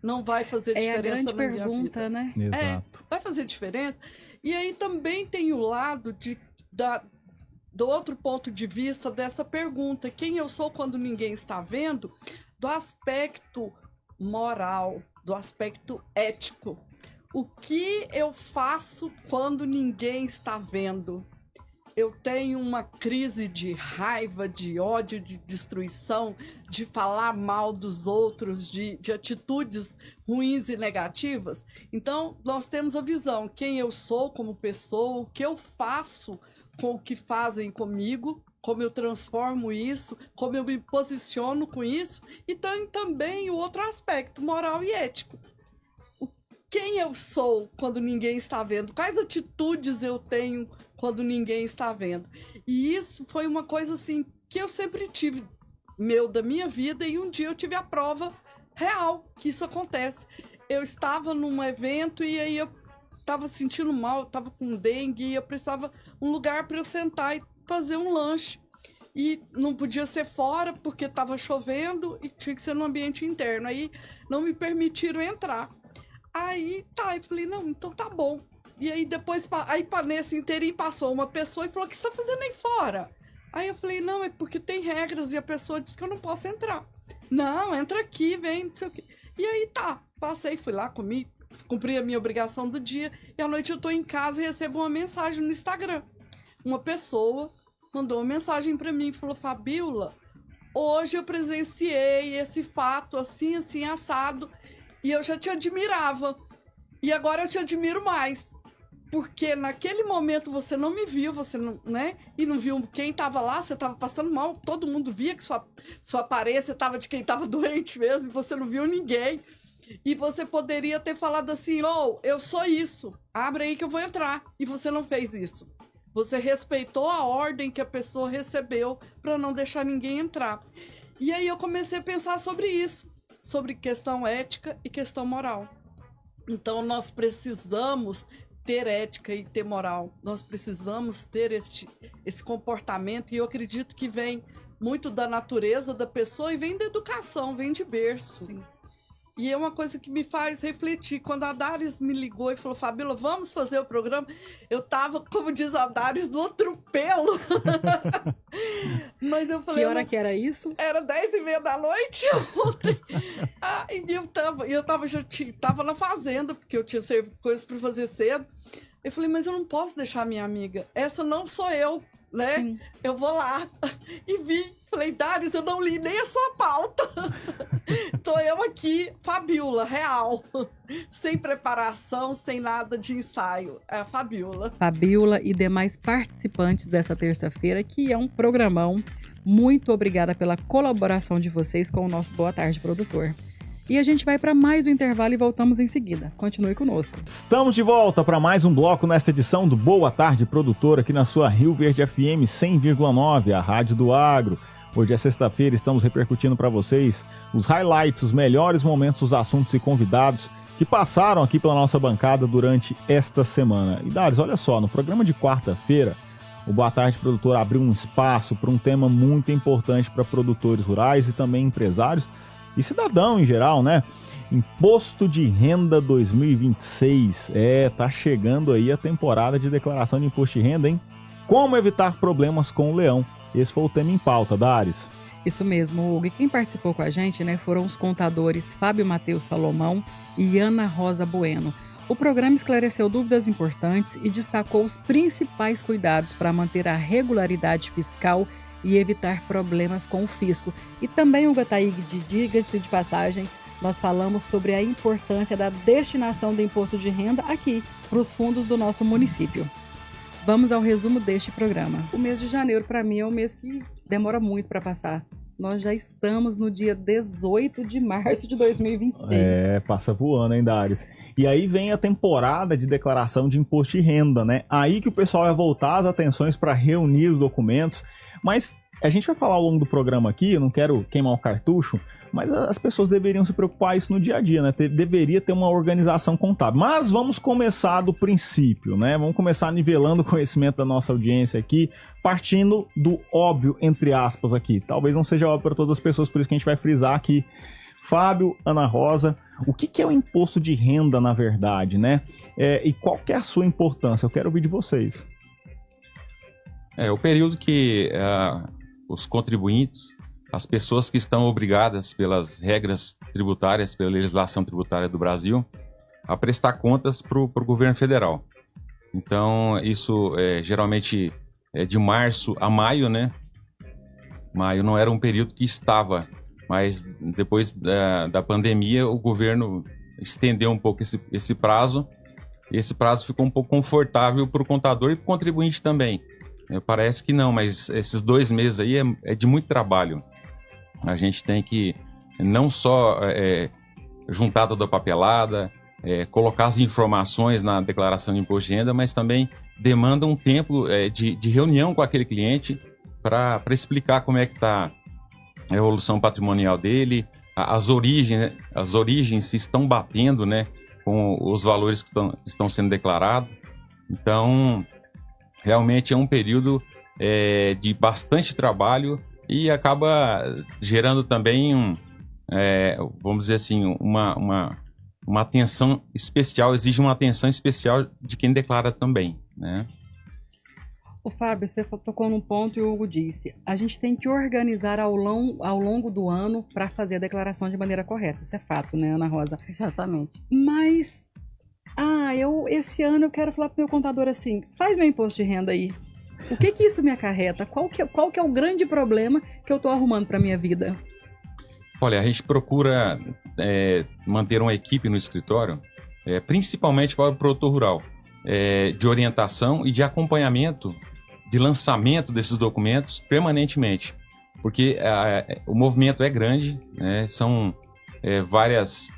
Não vai fazer diferença na minha vida. É a grande pergunta, né? Exato. Vai fazer diferença? E aí também tem o lado do outro ponto de vista dessa pergunta, quem eu sou quando ninguém está vendo, do aspecto moral, do aspecto ético. O que eu faço quando ninguém está vendo? Eu tenho uma crise de raiva, de ódio, de destruição, de falar mal dos outros, de atitudes ruins e negativas. Então, nós temos a visão, quem eu sou como pessoa, o que eu faço com o que fazem comigo, como eu transformo isso, como eu me posiciono com isso, e tem também o outro aspecto, moral e ético. Quem eu sou quando ninguém está vendo? Quais atitudes eu tenho quando ninguém está vendo? E isso foi uma coisa assim que eu sempre tive da minha vida, e um dia eu tive a prova real que isso acontece. Eu estava num evento e aí eu estava sentindo mal, eu estava com dengue e eu precisava um lugar para eu sentar e fazer um lanche. E não podia ser fora porque estava chovendo e tinha que ser no ambiente interno. Aí não me permitiram entrar. Aí tá, eu falei, não, então tá bom. E aí depois, nesse inteirinho passou uma pessoa e falou, o que você tá fazendo aí fora? Aí eu falei, não, é porque tem regras e a pessoa disse que eu não posso entrar. Não, entra aqui, vem, não sei o quê. E aí tá, passei, fui lá, comi, cumpri a minha obrigação do dia, e à noite eu tô em casa e recebo uma mensagem no Instagram. Uma pessoa mandou uma mensagem pra mim e falou, Fabíola, hoje eu presenciei esse fato assim, assim, assado, e eu já te admirava. E agora eu te admiro mais. Porque naquele momento você não me viu, você não, né? E não viu quem tava lá, você tava passando mal, todo mundo via que sua aparência tava de quem tava doente mesmo, e você não viu ninguém. E você poderia ter falado assim, eu sou isso, abre aí que eu vou entrar. E você não fez isso. Você respeitou a ordem que a pessoa recebeu para não deixar ninguém entrar. E aí eu comecei a pensar sobre isso, sobre questão ética e questão moral. Então nós precisamos ter ética e ter moral. Nós precisamos ter esse comportamento, e eu acredito que vem muito da natureza da pessoa e vem da educação, vem de berço. Sim. E é uma coisa que me faz refletir. Quando a Daris me ligou e falou, Fabíola, vamos fazer o programa, eu tava, como diz a Daris, no atropelo. Mas eu falei... Que hora que era isso? Era 10h30 da noite ontem. E eu tava na fazenda, porque eu tinha coisas para fazer cedo. Eu falei, mas eu não posso deixar minha amiga. Essa não sou eu, né? Sim. Eu vou lá. E vi. Falei, Daris, eu não li nem a sua pauta. Tô eu aqui, Fabíola, real. Sem preparação, sem nada de ensaio. É a Fabíola. Fabíola e demais participantes dessa terça-feira, que é um programão. Muito obrigada pela colaboração de vocês com o nosso Boa Tarde, Produtor. E a gente vai para mais um intervalo e voltamos em seguida. Continue conosco. Estamos de volta para mais um bloco nesta edição do Boa Tarde, Produtor, aqui na sua Rio Verde FM 100,9, a Rádio do Agro. Hoje é sexta-feira, estamos repercutindo para vocês os highlights, os melhores momentos, os assuntos e convidados que passaram aqui pela nossa bancada durante esta semana. E Daris, olha só, no programa de quarta-feira, o Boa Tarde, Produtor abriu um espaço para um tema muito importante para produtores rurais e também empresários e cidadão em geral, né? Imposto de Renda 2026. Tá chegando aí a temporada de declaração de imposto de renda, hein? Como evitar problemas com o leão? Esse foi o tema em pauta, Dares. Isso mesmo, Hugo. E quem participou com a gente, né, foram os contadores Fábio Matheus Salomão e Ana Rosa Bueno. O programa esclareceu dúvidas importantes e destacou os principais cuidados para manter a regularidade fiscal e evitar problemas com o fisco. E também, Hugo Ataíde, diga-se de passagem, nós falamos sobre a importância da destinação do imposto de renda aqui, para os fundos do nosso município. Vamos ao resumo deste programa. O mês de janeiro, para mim, é um mês que demora muito para passar. Nós já estamos no dia 18 de março de 2026. Passa voando, hein, Dares? E aí vem a temporada de declaração de imposto de renda, né? Aí que o pessoal vai voltar as atenções para reunir os documentos. Mas a gente vai falar ao longo do programa aqui, eu não quero queimar o cartucho, mas as pessoas deveriam se preocupar isso no dia a dia, né? Deveria ter uma organização contábil. Mas vamos começar do princípio, né? Vamos começar nivelando o conhecimento da nossa audiência aqui, partindo do óbvio, entre aspas, aqui. Talvez não seja óbvio para todas as pessoas, por isso que a gente vai frisar aqui. Fábio, Ana Rosa, o que é o imposto de renda, na verdade, né? E qual que é a sua importância? Eu quero ouvir de vocês. O período que os contribuintes, as pessoas que estão obrigadas pelas regras tributárias, pela legislação tributária do Brasil, a prestar contas para o governo federal. Então, isso geralmente é de março a maio, né? Maio não era um período que estava, mas depois da pandemia, o governo estendeu um pouco esse prazo, e esse prazo ficou um pouco confortável para o contador e para o contribuinte também. Parece que não, mas esses 2 meses aí é de muito trabalho. A gente tem que não só juntar toda a papelada, colocar as informações na declaração de imposto de renda, mas também demanda um tempo de reunião com aquele cliente para explicar como é que está a evolução patrimonial dele, as origens se estão batendo, né, com os valores que estão sendo declarados. Então, realmente é um período de bastante trabalho e acaba gerando também, vamos dizer assim, uma atenção especial, exige uma atenção especial de quem declara também, né? O Fábio, você tocou num ponto e o Hugo disse, a gente tem que organizar ao longo do ano para fazer a declaração de maneira correta. Isso é fato, né, Ana Rosa? Exatamente. Mas, esse ano eu quero falar pro meu contador assim, faz meu imposto de renda aí. O que isso me acarreta? Qual que é o grande problema que eu estou arrumando para minha vida? Olha, a gente procura manter uma equipe no escritório, principalmente para o produtor rural, de orientação e de acompanhamento, de lançamento desses documentos permanentemente, porque o movimento é grande, né? São várias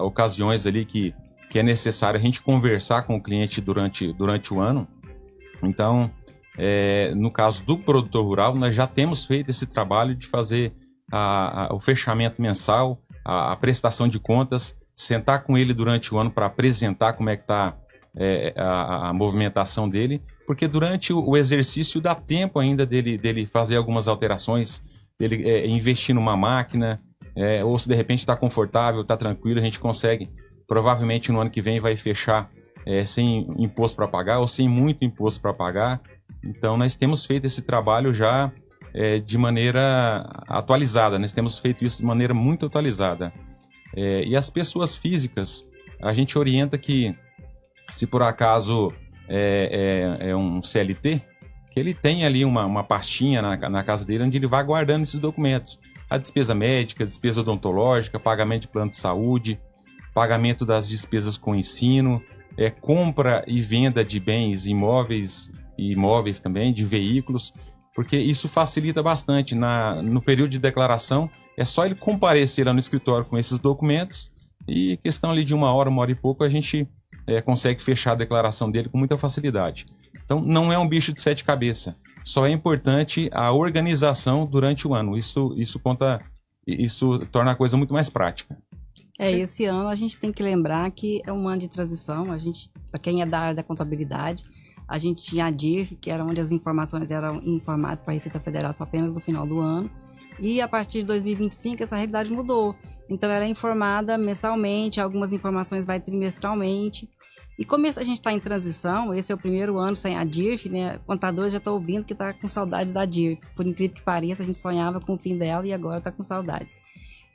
ocasiões ali que é necessário a gente conversar com o cliente durante o ano. Então, no caso do produtor rural, nós já temos feito esse trabalho de fazer o fechamento mensal, a prestação de contas, sentar com ele durante o ano para apresentar como é que está a movimentação dele, porque durante o exercício dá tempo ainda dele fazer algumas alterações, dele investir numa máquina, ou se de repente está confortável, está tranquilo, a gente consegue, provavelmente no ano que vem vai fechar sem imposto para pagar ou sem muito imposto para pagar. Então nós temos feito esse trabalho já de maneira atualizada, nós temos feito isso de maneira muito atualizada. E as pessoas físicas, a gente orienta que, se por acaso é um CLT, que ele tem ali uma pastinha na casa dele onde ele vai guardando esses documentos. A despesa médica, despesa odontológica, pagamento de plano de saúde, pagamento das despesas com ensino, compra e venda de bens imóveis e imóveis também, de veículos, porque isso facilita bastante. No período de declaração, é só ele comparecer lá no escritório com esses documentos e questão ali de 1 hora, 1 hora e pouco, a gente consegue fechar a declaração dele com muita facilidade. Então, não é um bicho de 7 cabeças. Só é importante a organização durante o ano. Isso torna a coisa muito mais prática. Esse ano a gente tem que lembrar que é um ano de transição. Para quem é da área da contabilidade, a gente tinha a DIRF, que era onde as informações eram informadas para a Receita Federal só apenas no final do ano. E a partir de 2025 essa realidade mudou. Então ela é informada mensalmente, algumas informações vai trimestralmente. E como a gente está em transição, esse é o primeiro ano sem a DIRF, né? Contador já está ouvindo que está com saudades da DIRF. Por incrível que pareça, a gente sonhava com o fim dela e agora está com saudades.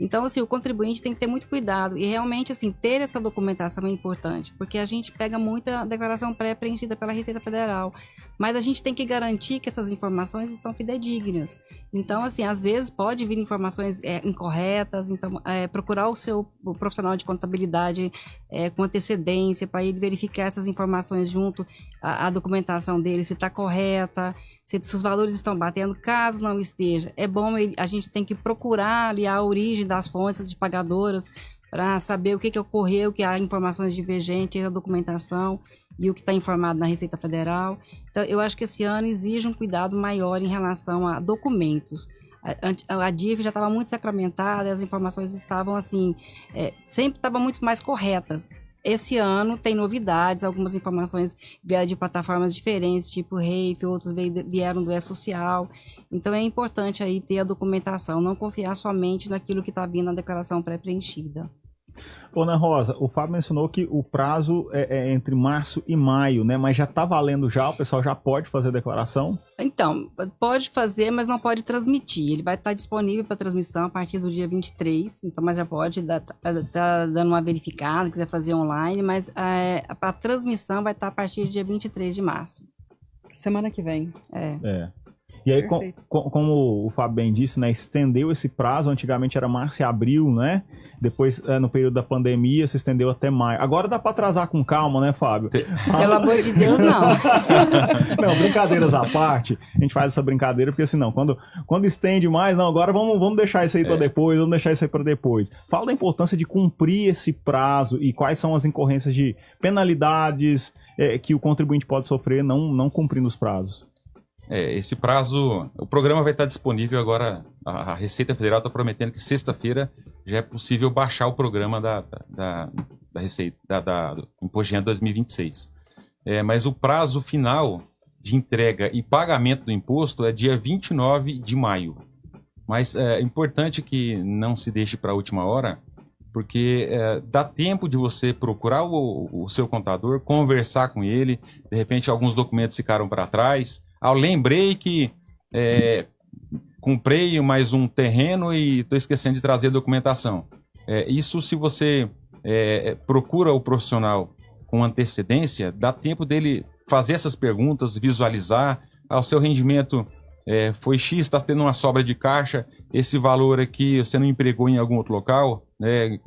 Então, assim, o contribuinte tem que ter muito cuidado e realmente, assim, ter essa documentação é importante, porque a gente pega muita declaração pré-preenchida pela Receita Federal, mas a gente tem que garantir que essas informações estão fidedignas. Então, assim, às vezes pode vir informações incorretas, então procurar o profissional de contabilidade com antecedência para ele verificar essas informações junto à documentação dele, se está correta, se os valores estão batendo. Caso não esteja, é bom a gente tem que procurar ali a origem das fontes de pagadoras para saber o que ocorreu, que há informações divergentes, a documentação e o que está informado na Receita Federal. Então, eu acho que esse ano exige um cuidado maior em relação a documentos. A DIRF já estava muito sacramentada, as informações estavam assim, sempre estavam muito mais corretas. Esse ano tem novidades, algumas informações vieram de plataformas diferentes, tipo REIF, outros vieram do E-Social. Então é importante aí ter a documentação, não confiar somente naquilo que está vindo na declaração pré-preenchida. Ô, Ana Rosa, o Fábio mencionou que o prazo é entre março e maio, né? Mas já está valendo já? O pessoal já pode fazer a declaração? Então, pode fazer, mas não pode transmitir. Ele vai estar disponível para transmissão a partir do dia 23, então, mas já pode tá dando uma verificada, quiser fazer online, mas a transmissão vai estar a partir do dia 23 de março. Semana que vem. E aí, como o Fábio bem disse, né, estendeu esse prazo, antigamente era março e abril, né? Depois, no período da pandemia, se estendeu até maio. Agora dá para atrasar com calma, né, Fábio? Pelo amor de Deus, não. Não, brincadeiras à parte, a gente faz essa brincadeira, porque assim, não, quando estende mais, não, agora vamos deixar isso aí para depois, vamos deixar isso aí para depois. Fala da importância de cumprir esse prazo e quais são as incorrências de penalidades que o contribuinte pode sofrer não cumprindo os prazos. Esse prazo, o programa vai estar disponível agora, a Receita Federal está prometendo que sexta-feira já é possível baixar o programa da Receita, do Imposto de Renda 2026. Mas o prazo final de entrega e pagamento do imposto é dia 29 de maio. Mas é importante que não se deixe para a última hora, porque dá tempo de você procurar o seu contador, conversar com ele, de repente alguns documentos ficaram para trás. Lembrei que comprei mais um terreno e estou esquecendo de trazer a documentação. Isso, se você procura o profissional com antecedência, dá tempo dele fazer essas perguntas, visualizar. O seu rendimento foi X, está tendo uma sobra de caixa, esse valor aqui você não empregou em algum outro local, né?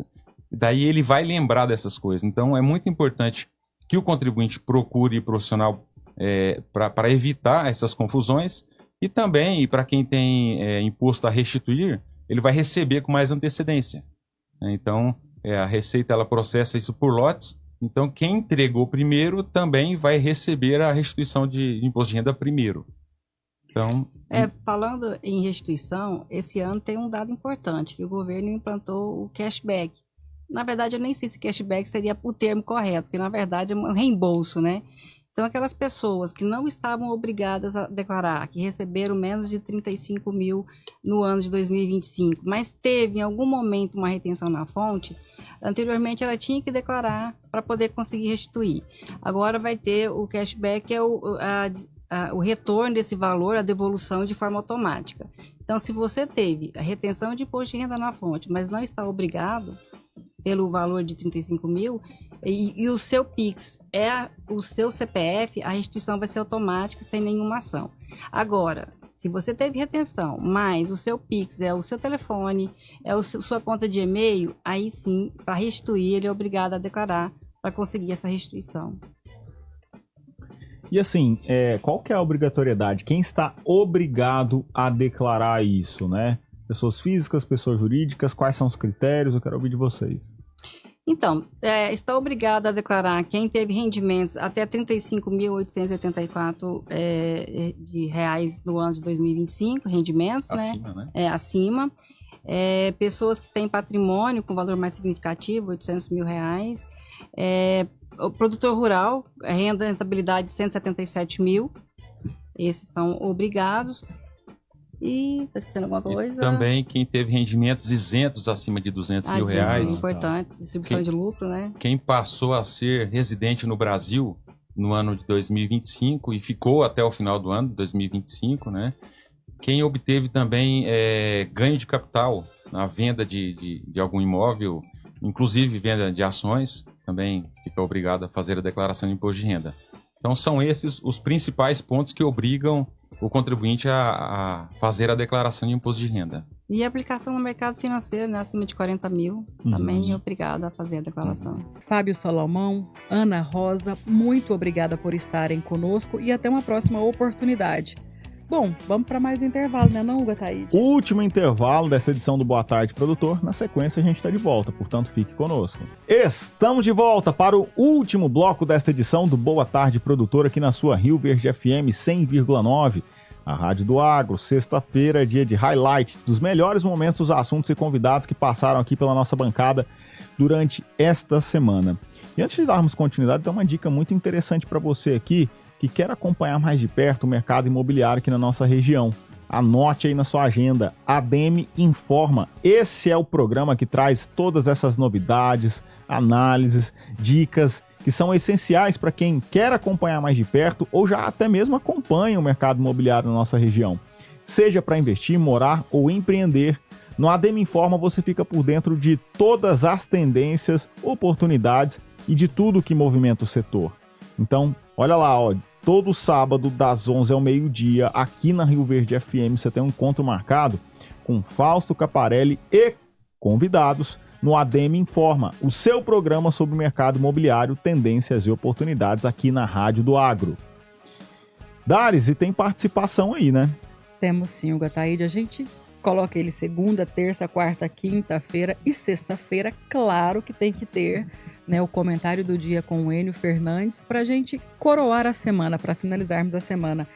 Daí ele vai lembrar dessas coisas. Então é muito importante que o contribuinte procure profissional para evitar essas confusões, e também para quem tem imposto a restituir, ele vai receber com mais antecedência. Então, a Receita ela processa isso por lotes, então quem entregou primeiro também vai receber a restituição de imposto de renda primeiro. Então, falando em restituição, esse ano tem um dado importante, que o governo implantou o cashback. Na verdade, eu nem sei se cashback seria o termo correto, porque na verdade é um reembolso, né? Então, aquelas pessoas que não estavam obrigadas a declarar, que receberam menos de 35 mil no ano de 2025, mas teve em algum momento uma retenção na fonte, anteriormente ela tinha que declarar para poder conseguir restituir. Agora vai ter o cashback, que é o retorno desse valor, a devolução de forma automática. Então, se você teve a retenção de imposto de renda na fonte, mas não está obrigado pelo valor de 35 mil, e o seu PIX é o seu CPF, a restituição vai ser automática, sem nenhuma ação. Agora, se você teve retenção, mas o seu PIX é o seu telefone, sua conta de e-mail, aí sim, para restituir, ele é obrigado a declarar para conseguir essa restituição. E assim, qual que é a obrigatoriedade? Quem está obrigado a declarar isso, né? Pessoas físicas, pessoas jurídicas, quais são os critérios? Eu quero ouvir de vocês. Então, está obrigado a declarar quem teve rendimentos até R$ 35.884 de reais no ano de 2025, rendimentos, acima, né? Acima. Pessoas que têm patrimônio com valor mais significativo, R$ 800 mil. O produtor rural, rentabilidade de 177 mil. Esses são obrigados. E tá esquecendo alguma coisa? E também quem teve rendimentos isentos acima de R$200 mil. É importante, distribuição de lucro, né? Quem passou a ser residente no Brasil no ano de 2025 e ficou até o final do ano de 2025, né? Quem obteve também ganho de capital na venda de algum imóvel, inclusive venda de ações, também fica obrigado a fazer a declaração de imposto de renda. Então são esses os principais pontos que obrigam o contribuinte a fazer a declaração de imposto de renda. E a aplicação no mercado financeiro, né, acima de 40 mil, também é obrigada a fazer a declaração. Fábio Salomão, Ana Rosa, muito obrigada por estarem conosco e até uma próxima oportunidade. Bom, vamos para mais um intervalo, né não, Hugo Ataíde? Último intervalo dessa edição do Boa Tarde, Produtor. Na sequência, a gente está de volta, portanto, fique conosco. Estamos de volta para o último bloco desta edição do Boa Tarde, Produtor, aqui na sua Rio Verde FM 100,9. A Rádio do Agro, sexta-feira, dia de highlight dos melhores momentos dos assuntos e convidados que passaram aqui pela nossa bancada durante esta semana. E antes de darmos continuidade, tem uma dica muito interessante para você aqui, que quer acompanhar mais de perto o mercado imobiliário aqui na nossa região. Anote aí na sua agenda, ADM Informa. Esse é o programa que traz todas essas novidades, análises, dicas que são essenciais para quem quer acompanhar mais de perto ou já até mesmo acompanha o mercado imobiliário na nossa região. Seja para investir, morar ou empreender, no ADM Informa você fica por dentro de todas as tendências, oportunidades e de tudo que movimenta o setor. Então, olha lá, todo sábado das 11 ao meio-dia, aqui na Rio Verde FM, você tem um encontro marcado com Fausto Caparelli e convidados no ADM Informa, o seu programa sobre o mercado imobiliário, tendências e oportunidades aqui na Rádio do Agro. Dares, e tem participação aí, né? Temos sim, Hugo Ataíde. A gente coloca ele segunda, terça, quarta, quinta-feira e sexta-feira. Claro que tem que ter, né, o comentário do dia com o Enio Fernandes para a gente coroar a semana, para finalizarmos a semana.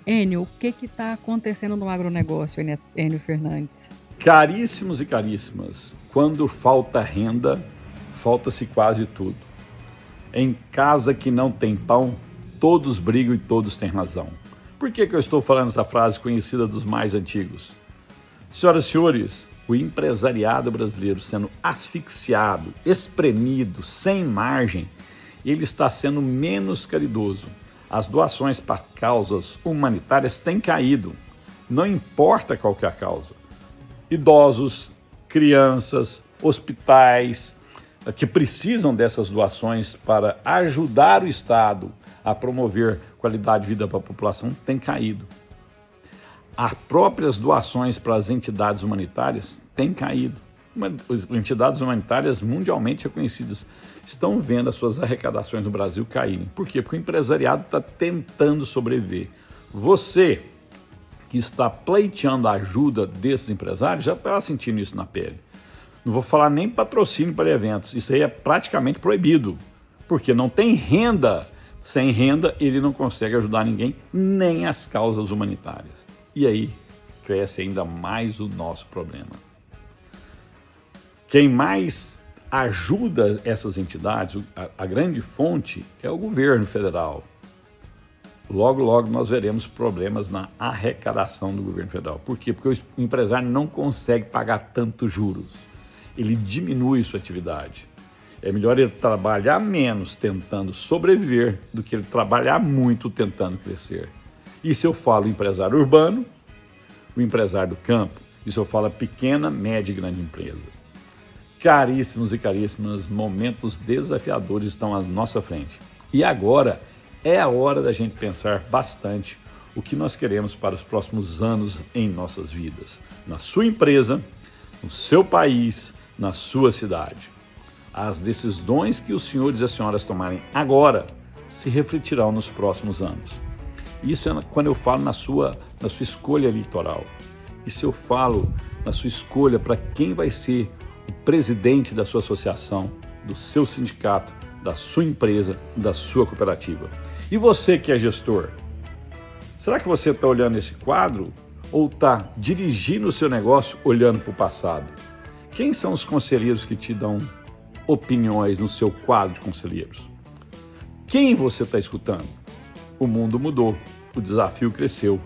Enio, o que está acontecendo no agronegócio, Enio Fernandes? Caríssimos e caríssimas, quando falta renda, falta-se quase tudo. Em casa que não tem pão, todos brigam e todos têm razão. Por que eu estou falando essa frase conhecida dos mais antigos? Senhoras e senhores, o empresariado brasileiro sendo asfixiado, espremido, sem margem, ele está sendo menos caridoso. As doações para causas humanitárias têm caído, não importa qual que é a causa. Idosos, crianças, hospitais que precisam dessas doações para ajudar o Estado a promover qualidade de vida para a população têm caído. As próprias doações para as entidades humanitárias têm caído. As entidades humanitárias mundialmente reconhecidas estão vendo as suas arrecadações no Brasil caírem. Por quê? Porque o empresariado está tentando sobreviver. Você que está pleiteando a ajuda desses empresários já está sentindo isso na pele. Não vou falar nem patrocínio para eventos, isso aí é praticamente proibido, porque não tem renda. Sem renda, ele não consegue ajudar ninguém, nem as causas humanitárias. E aí, cresce ainda mais o nosso problema. Quem mais ajuda essas entidades, a grande fonte, é o governo federal. Logo, logo nós veremos problemas na arrecadação do governo federal. Por quê? Porque o empresário não consegue pagar tantos juros. Ele diminui sua atividade. É melhor ele trabalhar menos tentando sobreviver do que ele trabalhar muito tentando crescer. Isso eu falo empresário urbano, o empresário do campo. Isso eu falo pequena, média e grande empresa. Caríssimos e caríssimas, momentos desafiadores estão à nossa frente. E agora é a hora da gente pensar bastante o que nós queremos para os próximos anos em nossas vidas. Na sua empresa, no seu país, na sua cidade. As decisões que os senhores e as senhoras tomarem agora se refletirão nos próximos anos. Isso é quando eu falo na sua escolha eleitoral. Isso eu falo na sua escolha para quem vai ser o presidente da sua associação, do seu sindicato, da sua empresa, da sua cooperativa. E você que é gestor, será que você está olhando esse quadro ou está dirigindo o seu negócio olhando para o passado? Quem são os conselheiros que te dão opiniões no seu quadro de conselheiros? Quem você está escutando? O mundo mudou, o desafio cresceu.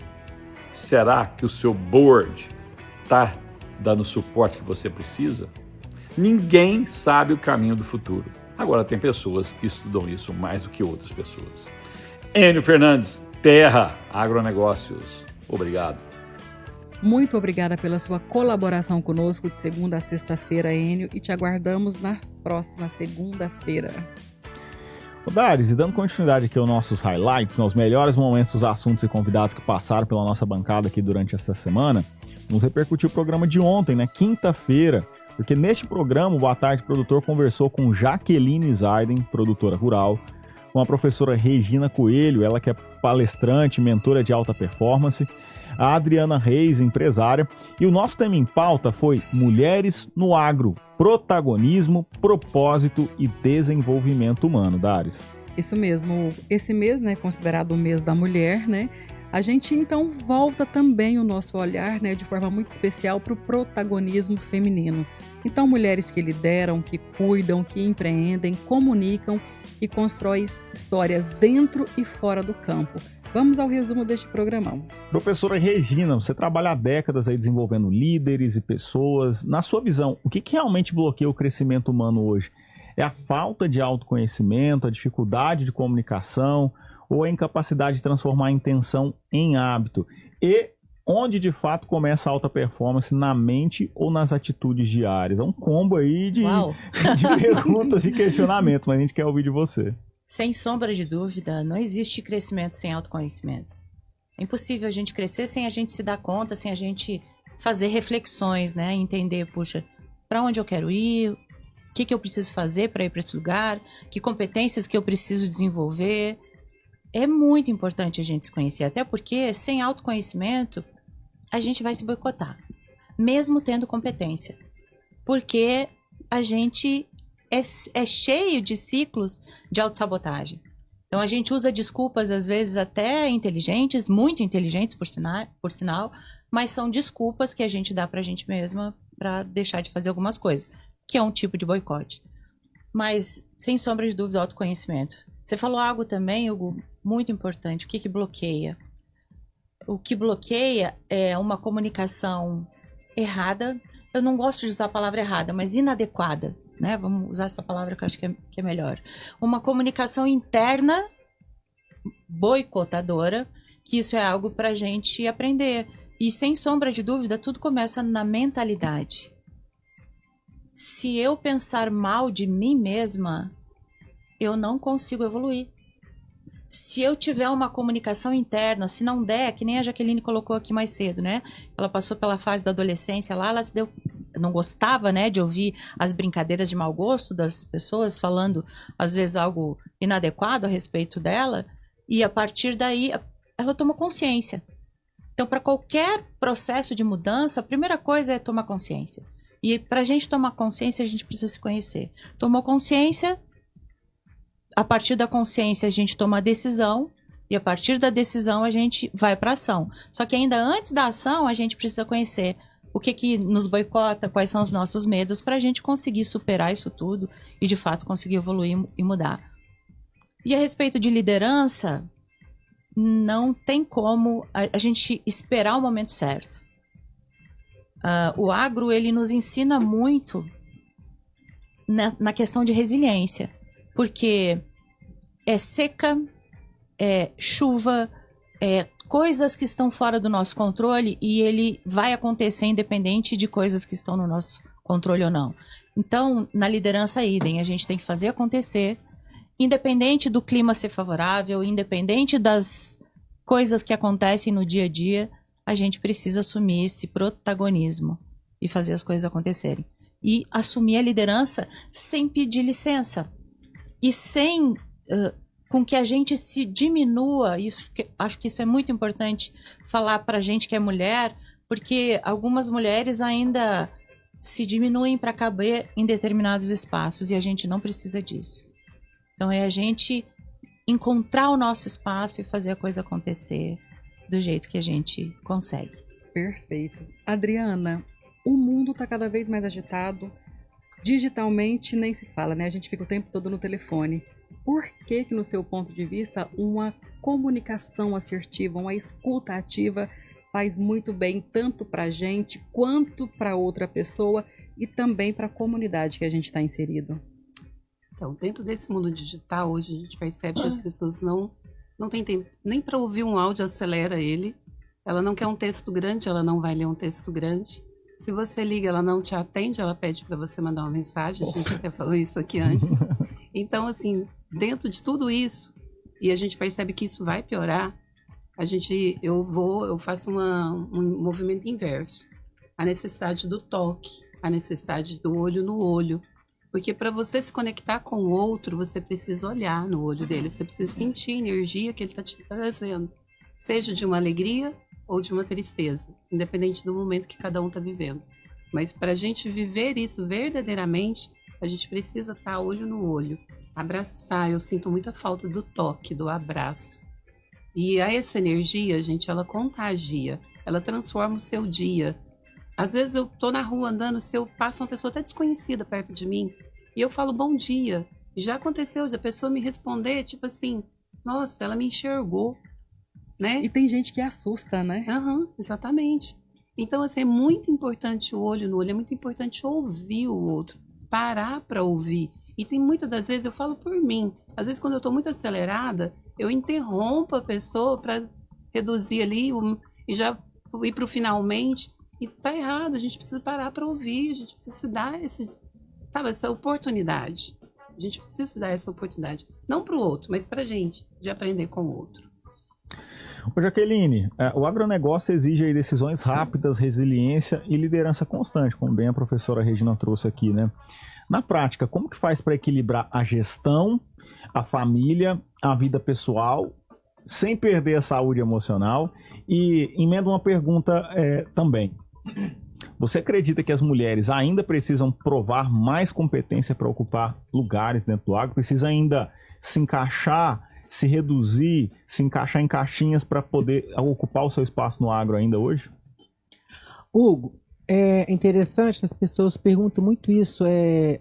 Será que o seu board está dando o suporte que você precisa? Ninguém sabe o caminho do futuro. Agora tem pessoas que estudam isso mais do que outras pessoas. Enio Fernandes, Terra Agronegócios. Obrigado. Muito obrigada pela sua colaboração conosco de segunda a sexta-feira, Enio, e te aguardamos na próxima segunda-feira. Ô Dares, e dando continuidade aqui aos nossos highlights, os melhores momentos dos assuntos e convidados que passaram pela nossa bancada aqui durante esta semana, vamos repercutir o programa de ontem, né, quinta-feira, porque neste programa o Boa Tarde Produtor conversou com Jaqueline Zaiden, produtora rural, com a professora Regina Coelho, ela que é palestrante, mentora de alta performance, a Adriana Reis, empresária, e o nosso tema em pauta foi Mulheres no Agro, Protagonismo, Propósito e Desenvolvimento Humano, Dares. Isso mesmo, esse mês, né, considerado o mês da mulher, né, a gente então volta também o nosso olhar, né, de forma muito especial para o protagonismo feminino. Então, mulheres que lideram, que cuidam, que empreendem, comunicam e constroem histórias dentro e fora do campo. Vamos ao resumo deste programão. Professora Regina, você trabalha há décadas aí desenvolvendo líderes e pessoas. Na sua visão, o que realmente bloqueia o crescimento humano hoje? É a falta de autoconhecimento, a dificuldade de comunicação ou a incapacidade de transformar a intenção em hábito? E onde de fato começa a alta performance, na mente ou nas atitudes diárias? É um combo aí de perguntas e questionamentos, mas a gente quer ouvir de você. Sem sombra de dúvida, não existe crescimento sem autoconhecimento. É impossível a gente crescer sem a gente se dar conta, sem a gente fazer reflexões, né? Entender, puxa, para onde eu quero ir, o que eu preciso fazer para ir para esse lugar, que competências que eu preciso desenvolver. É muito importante a gente se conhecer, até porque sem autoconhecimento a gente vai se boicotar, mesmo tendo competência. Porque a gente é cheio de ciclos de autossabotagem. Então a gente usa desculpas, às vezes até inteligentes, muito inteligentes por sinal, mas são desculpas que a gente dá pra gente mesma para deixar de fazer algumas coisas, que é um tipo de boicote. Mas, sem sombra de dúvida, autoconhecimento. Você falou algo também, Hugo, muito importante. O que bloqueia? O que bloqueia é uma comunicação errada. Eu não gosto de usar a palavra errada, mas inadequada. Né? Vamos usar essa palavra que eu acho que é melhor. Uma comunicação interna boicotadora, que isso é algo para a gente aprender. E sem sombra de dúvida, tudo começa na mentalidade. Se eu pensar mal de mim mesma, eu não consigo evoluir. Se eu tiver uma comunicação interna, se não der, que nem a Jaqueline colocou aqui mais cedo, né? Ela passou pela fase da adolescência lá, ela se deu... não gostava, né, de ouvir as brincadeiras de mau gosto das pessoas falando, às vezes, algo inadequado a respeito dela, e a partir daí ela tomou consciência. Então, para qualquer processo de mudança, a primeira coisa é tomar consciência. E para a gente tomar consciência, a gente precisa se conhecer. Tomou consciência, a partir da consciência a gente toma a decisão, e a partir da decisão a gente vai para a ação. Só que ainda antes da ação, a gente precisa conhecer o que nos boicota, quais são os nossos medos, para a gente conseguir superar isso tudo e, de fato, conseguir evoluir e mudar. E a respeito de liderança, não tem como a gente esperar o momento certo. O agro, ele nos ensina muito na questão de resiliência, porque é seca, é chuva, é coisas que estão fora do nosso controle e ele vai acontecer independente de coisas que estão no nosso controle ou não. Então, na liderança idem, a gente tem que fazer acontecer, independente do clima ser favorável, independente das coisas que acontecem no dia a dia, a gente precisa assumir esse protagonismo e fazer as coisas acontecerem. E assumir a liderança sem pedir licença e sem... com que a gente se diminua, acho que isso é muito importante falar para a gente que é mulher, porque algumas mulheres ainda se diminuem para caber em determinados espaços e a gente não precisa disso. Então é a gente encontrar o nosso espaço e fazer a coisa acontecer do jeito que a gente consegue. Perfeito. Adriana, o mundo está cada vez mais agitado, digitalmente nem se fala, né? A gente fica o tempo todo no telefone. Por que, no seu ponto de vista, uma comunicação assertiva, uma escuta ativa faz muito bem tanto para a gente quanto para outra pessoa e também para a comunidade que a gente está inserido. Então, dentro desse mundo digital, hoje a gente percebe que as pessoas não têm tempo nem para ouvir um áudio, acelera ele. Ela não quer um texto grande, ela não vai ler um texto grande. Se você liga, ela não te atende, ela pede para você mandar uma mensagem. A gente até falou isso aqui antes. Então, assim, dentro de tudo isso, e a gente percebe que isso vai piorar, eu faço um movimento inverso. A necessidade do toque, a necessidade do olho no olho. Porque para você se conectar com o outro, você precisa olhar no olho dele, você precisa sentir a energia que ele está te trazendo. Seja de uma alegria ou de uma tristeza, independente do momento que cada um está vivendo. Mas para a gente viver isso verdadeiramente, a gente precisa estar olho no olho. Abraçar, eu sinto muita falta do toque, do abraço. E essa energia, gente, ela contagia, ela transforma o seu dia. Às vezes eu tô na rua andando, se eu passo uma pessoa até desconhecida perto de mim, e eu falo bom dia. Já aconteceu da pessoa me responder, tipo assim, nossa, ela me enxergou, né? E tem gente que assusta, né? Exatamente. Então, assim, é muito importante o olho no olho, é muito importante ouvir o outro, parar para ouvir. E tem muitas das vezes, eu falo por mim, às vezes quando eu tô muito acelerada, eu interrompo a pessoa para reduzir ali e já ir pro finalmente. E tá errado, a gente precisa parar para ouvir, a gente precisa se dar essa oportunidade. A gente precisa se dar essa oportunidade. Não para o outro, mas para a gente, de aprender com o outro. Ô Jaqueline, o agronegócio exige aí decisões rápidas, resiliência e liderança constante, como bem a professora Regina trouxe aqui, né? Na prática, como que faz para equilibrar a gestão, a família, a vida pessoal, sem perder a saúde emocional? E emendo uma pergunta também. Você acredita que as mulheres ainda precisam provar mais competência para ocupar lugares dentro do agro? Precisa ainda se encaixar, se reduzir, se encaixar em caixinhas para poder ocupar o seu espaço no agro ainda hoje? Hugo, é interessante, as pessoas perguntam muito isso,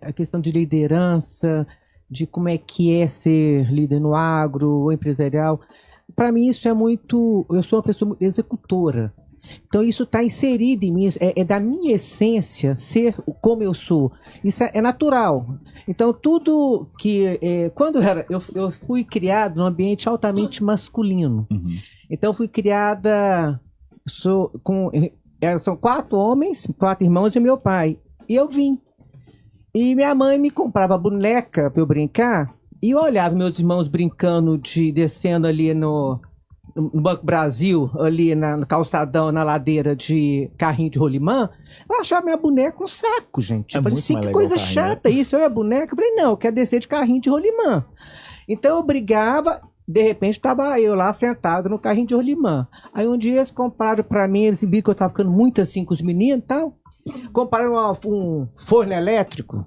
a questão de liderança, de como é que é ser líder no agro ou empresarial. Para mim isso é muito... Eu sou uma pessoa executora. Então isso está inserido em mim, é da minha essência ser como eu sou. Isso é natural. Então tudo que... quando eu fui criado num ambiente altamente masculino. Então eu fui criada... São 4 homens, 4 irmãos e meu pai. E eu vim. E minha mãe me comprava boneca para eu brincar. E eu olhava meus irmãos brincando, descendo ali no Banco Brasil, ali no calçadão, na ladeira de carrinho de rolimã. Eu achava minha boneca um saco, gente. Eu falei assim, que coisa chata isso. Eu e a boneca, eu falei, não, eu quero descer de carrinho de rolimã. Então eu brigava, de repente estava eu lá sentado no carrinho de rolimã. Aí um dia eles compraram para mim, eles viram que eu estava ficando muito assim com os meninos e tal. Compraram um forno elétrico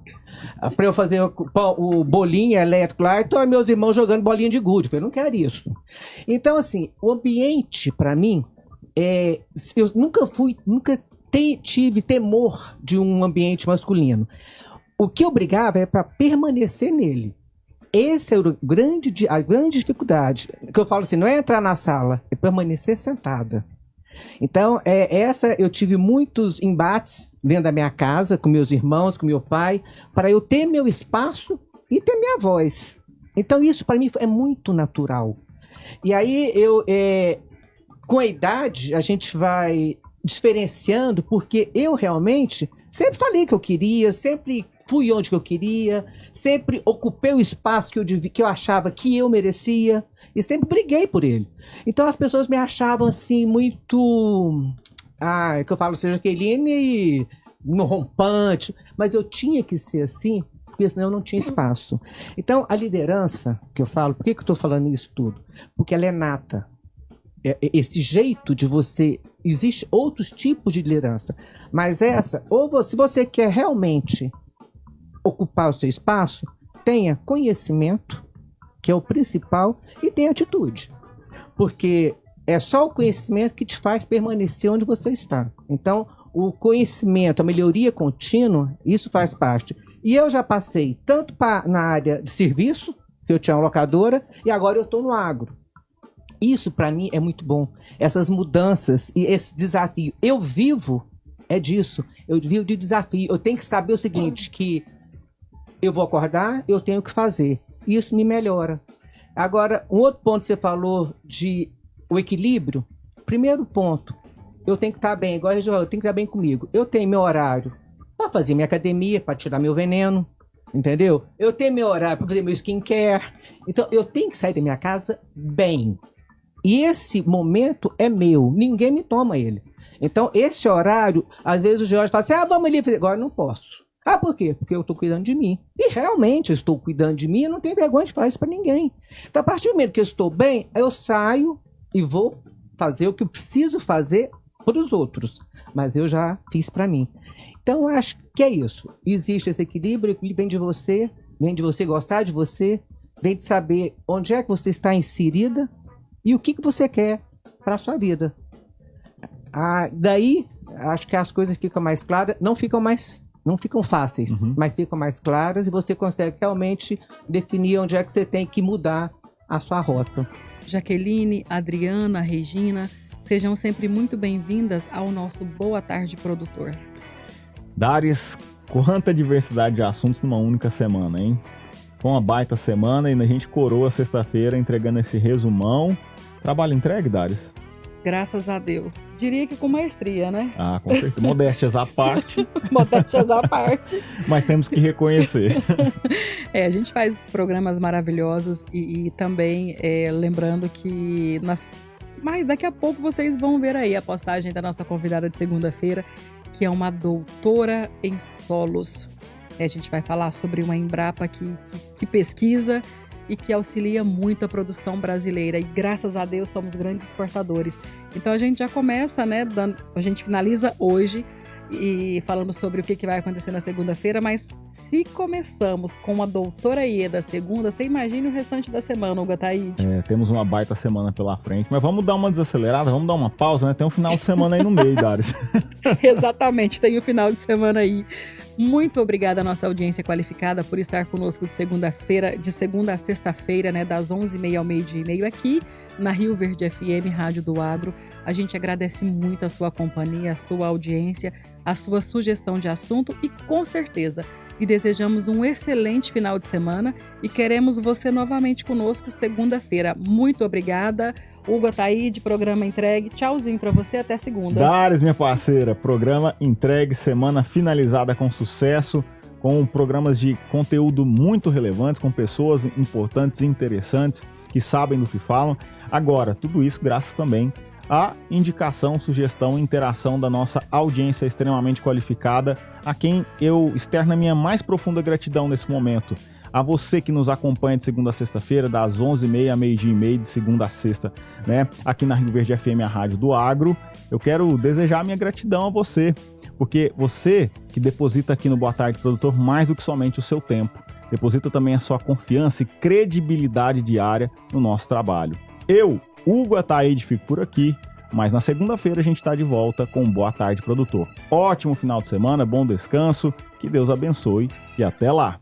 para eu fazer o bolinho elétrico lá. Então meus irmãos jogando bolinha de gude. Eu falei, não quero isso. Então assim, o ambiente para mim, eu nunca tive temor de um ambiente masculino. O que eu brigava é para permanecer nele. Esse é a grande dificuldade. Que eu falo assim, não é entrar na sala, é permanecer sentada. Então, eu tive muitos embates dentro da minha casa, com meus irmãos, com meu pai, para eu ter meu espaço e ter minha voz. Então, isso para mim é muito natural. E aí, com a idade, a gente vai diferenciando, porque eu realmente sempre falei que eu queria, sempre fui onde eu queria, sempre ocupei o espaço que eu achava que eu merecia. E sempre briguei por ele. Então as pessoas me achavam assim muito... que eu falo, seja Jaqueline no rompante. Mas eu tinha que ser assim, porque senão eu não tinha espaço. Então a liderança, que eu falo, por que eu estou falando isso tudo? Porque ela é nata. Esse jeito de você... Existem outros tipos de liderança. Mas se você quer realmente ocupar o seu espaço, tenha conhecimento, que é o principal, e tem atitude. Porque é só o conhecimento que te faz permanecer onde você está. Então, o conhecimento, a melhoria contínua, isso faz parte. E eu já passei tanto na área de serviço, que eu tinha uma locadora, e agora eu estou no agro. Isso para mim é muito bom. Essas mudanças e esse desafio. Eu vivo disso. Eu vivo de desafio. Eu tenho que saber o seguinte, que eu vou acordar, eu tenho que fazer. Isso me melhora. Agora, um outro ponto que você falou de o equilíbrio. Primeiro ponto, eu tenho que estar bem, igual a gente falou, eu tenho que estar bem comigo. Eu tenho meu horário para fazer minha academia, para tirar meu veneno, entendeu? Eu tenho meu horário para fazer meu skincare. Então, eu tenho que sair da minha casa bem. E esse momento é meu, ninguém me toma ele. Então, esse horário, às vezes o Jorge fala assim, vamos ali, agora não posso. Por quê? Porque eu estou cuidando de mim. E realmente eu estou cuidando de mim e não tenho vergonha de falar isso para ninguém. Então, a partir do momento que eu estou bem, eu saio e vou fazer o que eu preciso fazer para os outros. Mas eu já fiz para mim. Então, eu acho que é isso. Existe esse equilíbrio, o equilíbrio vem de você gostar de você, vem de saber onde é que você está inserida e o que você quer para a sua vida. Daí, acho que as coisas ficam mais claras, não ficam fáceis, mas ficam mais claras e você consegue realmente definir onde é que você tem que mudar a sua rota. Jaqueline, Adriana, Regina, sejam sempre muito bem-vindas ao nosso Boa Tarde Produtor. Dares, quanta diversidade de assuntos numa única semana, hein? Foi uma baita semana e a gente coroa sexta-feira entregando esse resumão. Trabalho entregue, Dares? Graças a Deus. Diria que com maestria, né? Com certeza. Modéstias à parte. Modéstias à parte. Mas temos que reconhecer. A gente faz programas maravilhosos e também lembrando que... Mas daqui a pouco vocês vão ver aí a postagem da nossa convidada de segunda-feira, que é uma doutora em solos. A gente vai falar sobre uma Embrapa que pesquisa e que auxilia muito a produção brasileira. E graças a Deus somos grandes exportadores. Então a gente já começa, né? A gente finaliza hoje e falando sobre o que vai acontecer na segunda-feira, mas se começamos com a doutora Ieda segunda, você imagina o restante da semana, Hugo Ataíde? Temos uma baita semana pela frente, mas vamos dar uma desacelerada, vamos dar uma pausa, né? Tem um final de semana aí no meio, Dares. Exatamente, tem o final de semana aí. Muito obrigada à nossa audiência qualificada por estar conosco de segunda-feira, de segunda a sexta-feira, né? Das 11h30 ao meio-dia e meio aqui na Rio Verde FM, Rádio do Agro. A gente agradece muito a sua companhia, a sua audiência, a sua sugestão de assunto e, com certeza, lhe desejamos um excelente final de semana e queremos você novamente conosco segunda-feira. Muito obrigada. Hugo Ataíde, programa entregue. Tchauzinho pra você, até segunda. Dares, minha parceira, programa entregue, semana finalizada com sucesso, com programas de conteúdo muito relevantes, com pessoas importantes e interessantes que sabem do que falam. Agora, tudo isso graças também à indicação, sugestão e interação da nossa audiência extremamente qualificada, a quem eu externo a minha mais profunda gratidão nesse momento. A você que nos acompanha de segunda a sexta-feira, das 11h30 a meio-dia e meio, de segunda a sexta, né? Aqui na Rio Verde FM, a Rádio do Agro. Eu quero desejar minha gratidão a você, porque você que deposita aqui no Boa Tarde Produtor mais do que somente o seu tempo, deposita também a sua confiança e credibilidade diária no nosso trabalho. Eu, Hugo Ataíde, fico por aqui, mas na segunda-feira a gente está de volta com Boa Tarde Produtor. Ótimo final de semana, bom descanso, que Deus abençoe e até lá!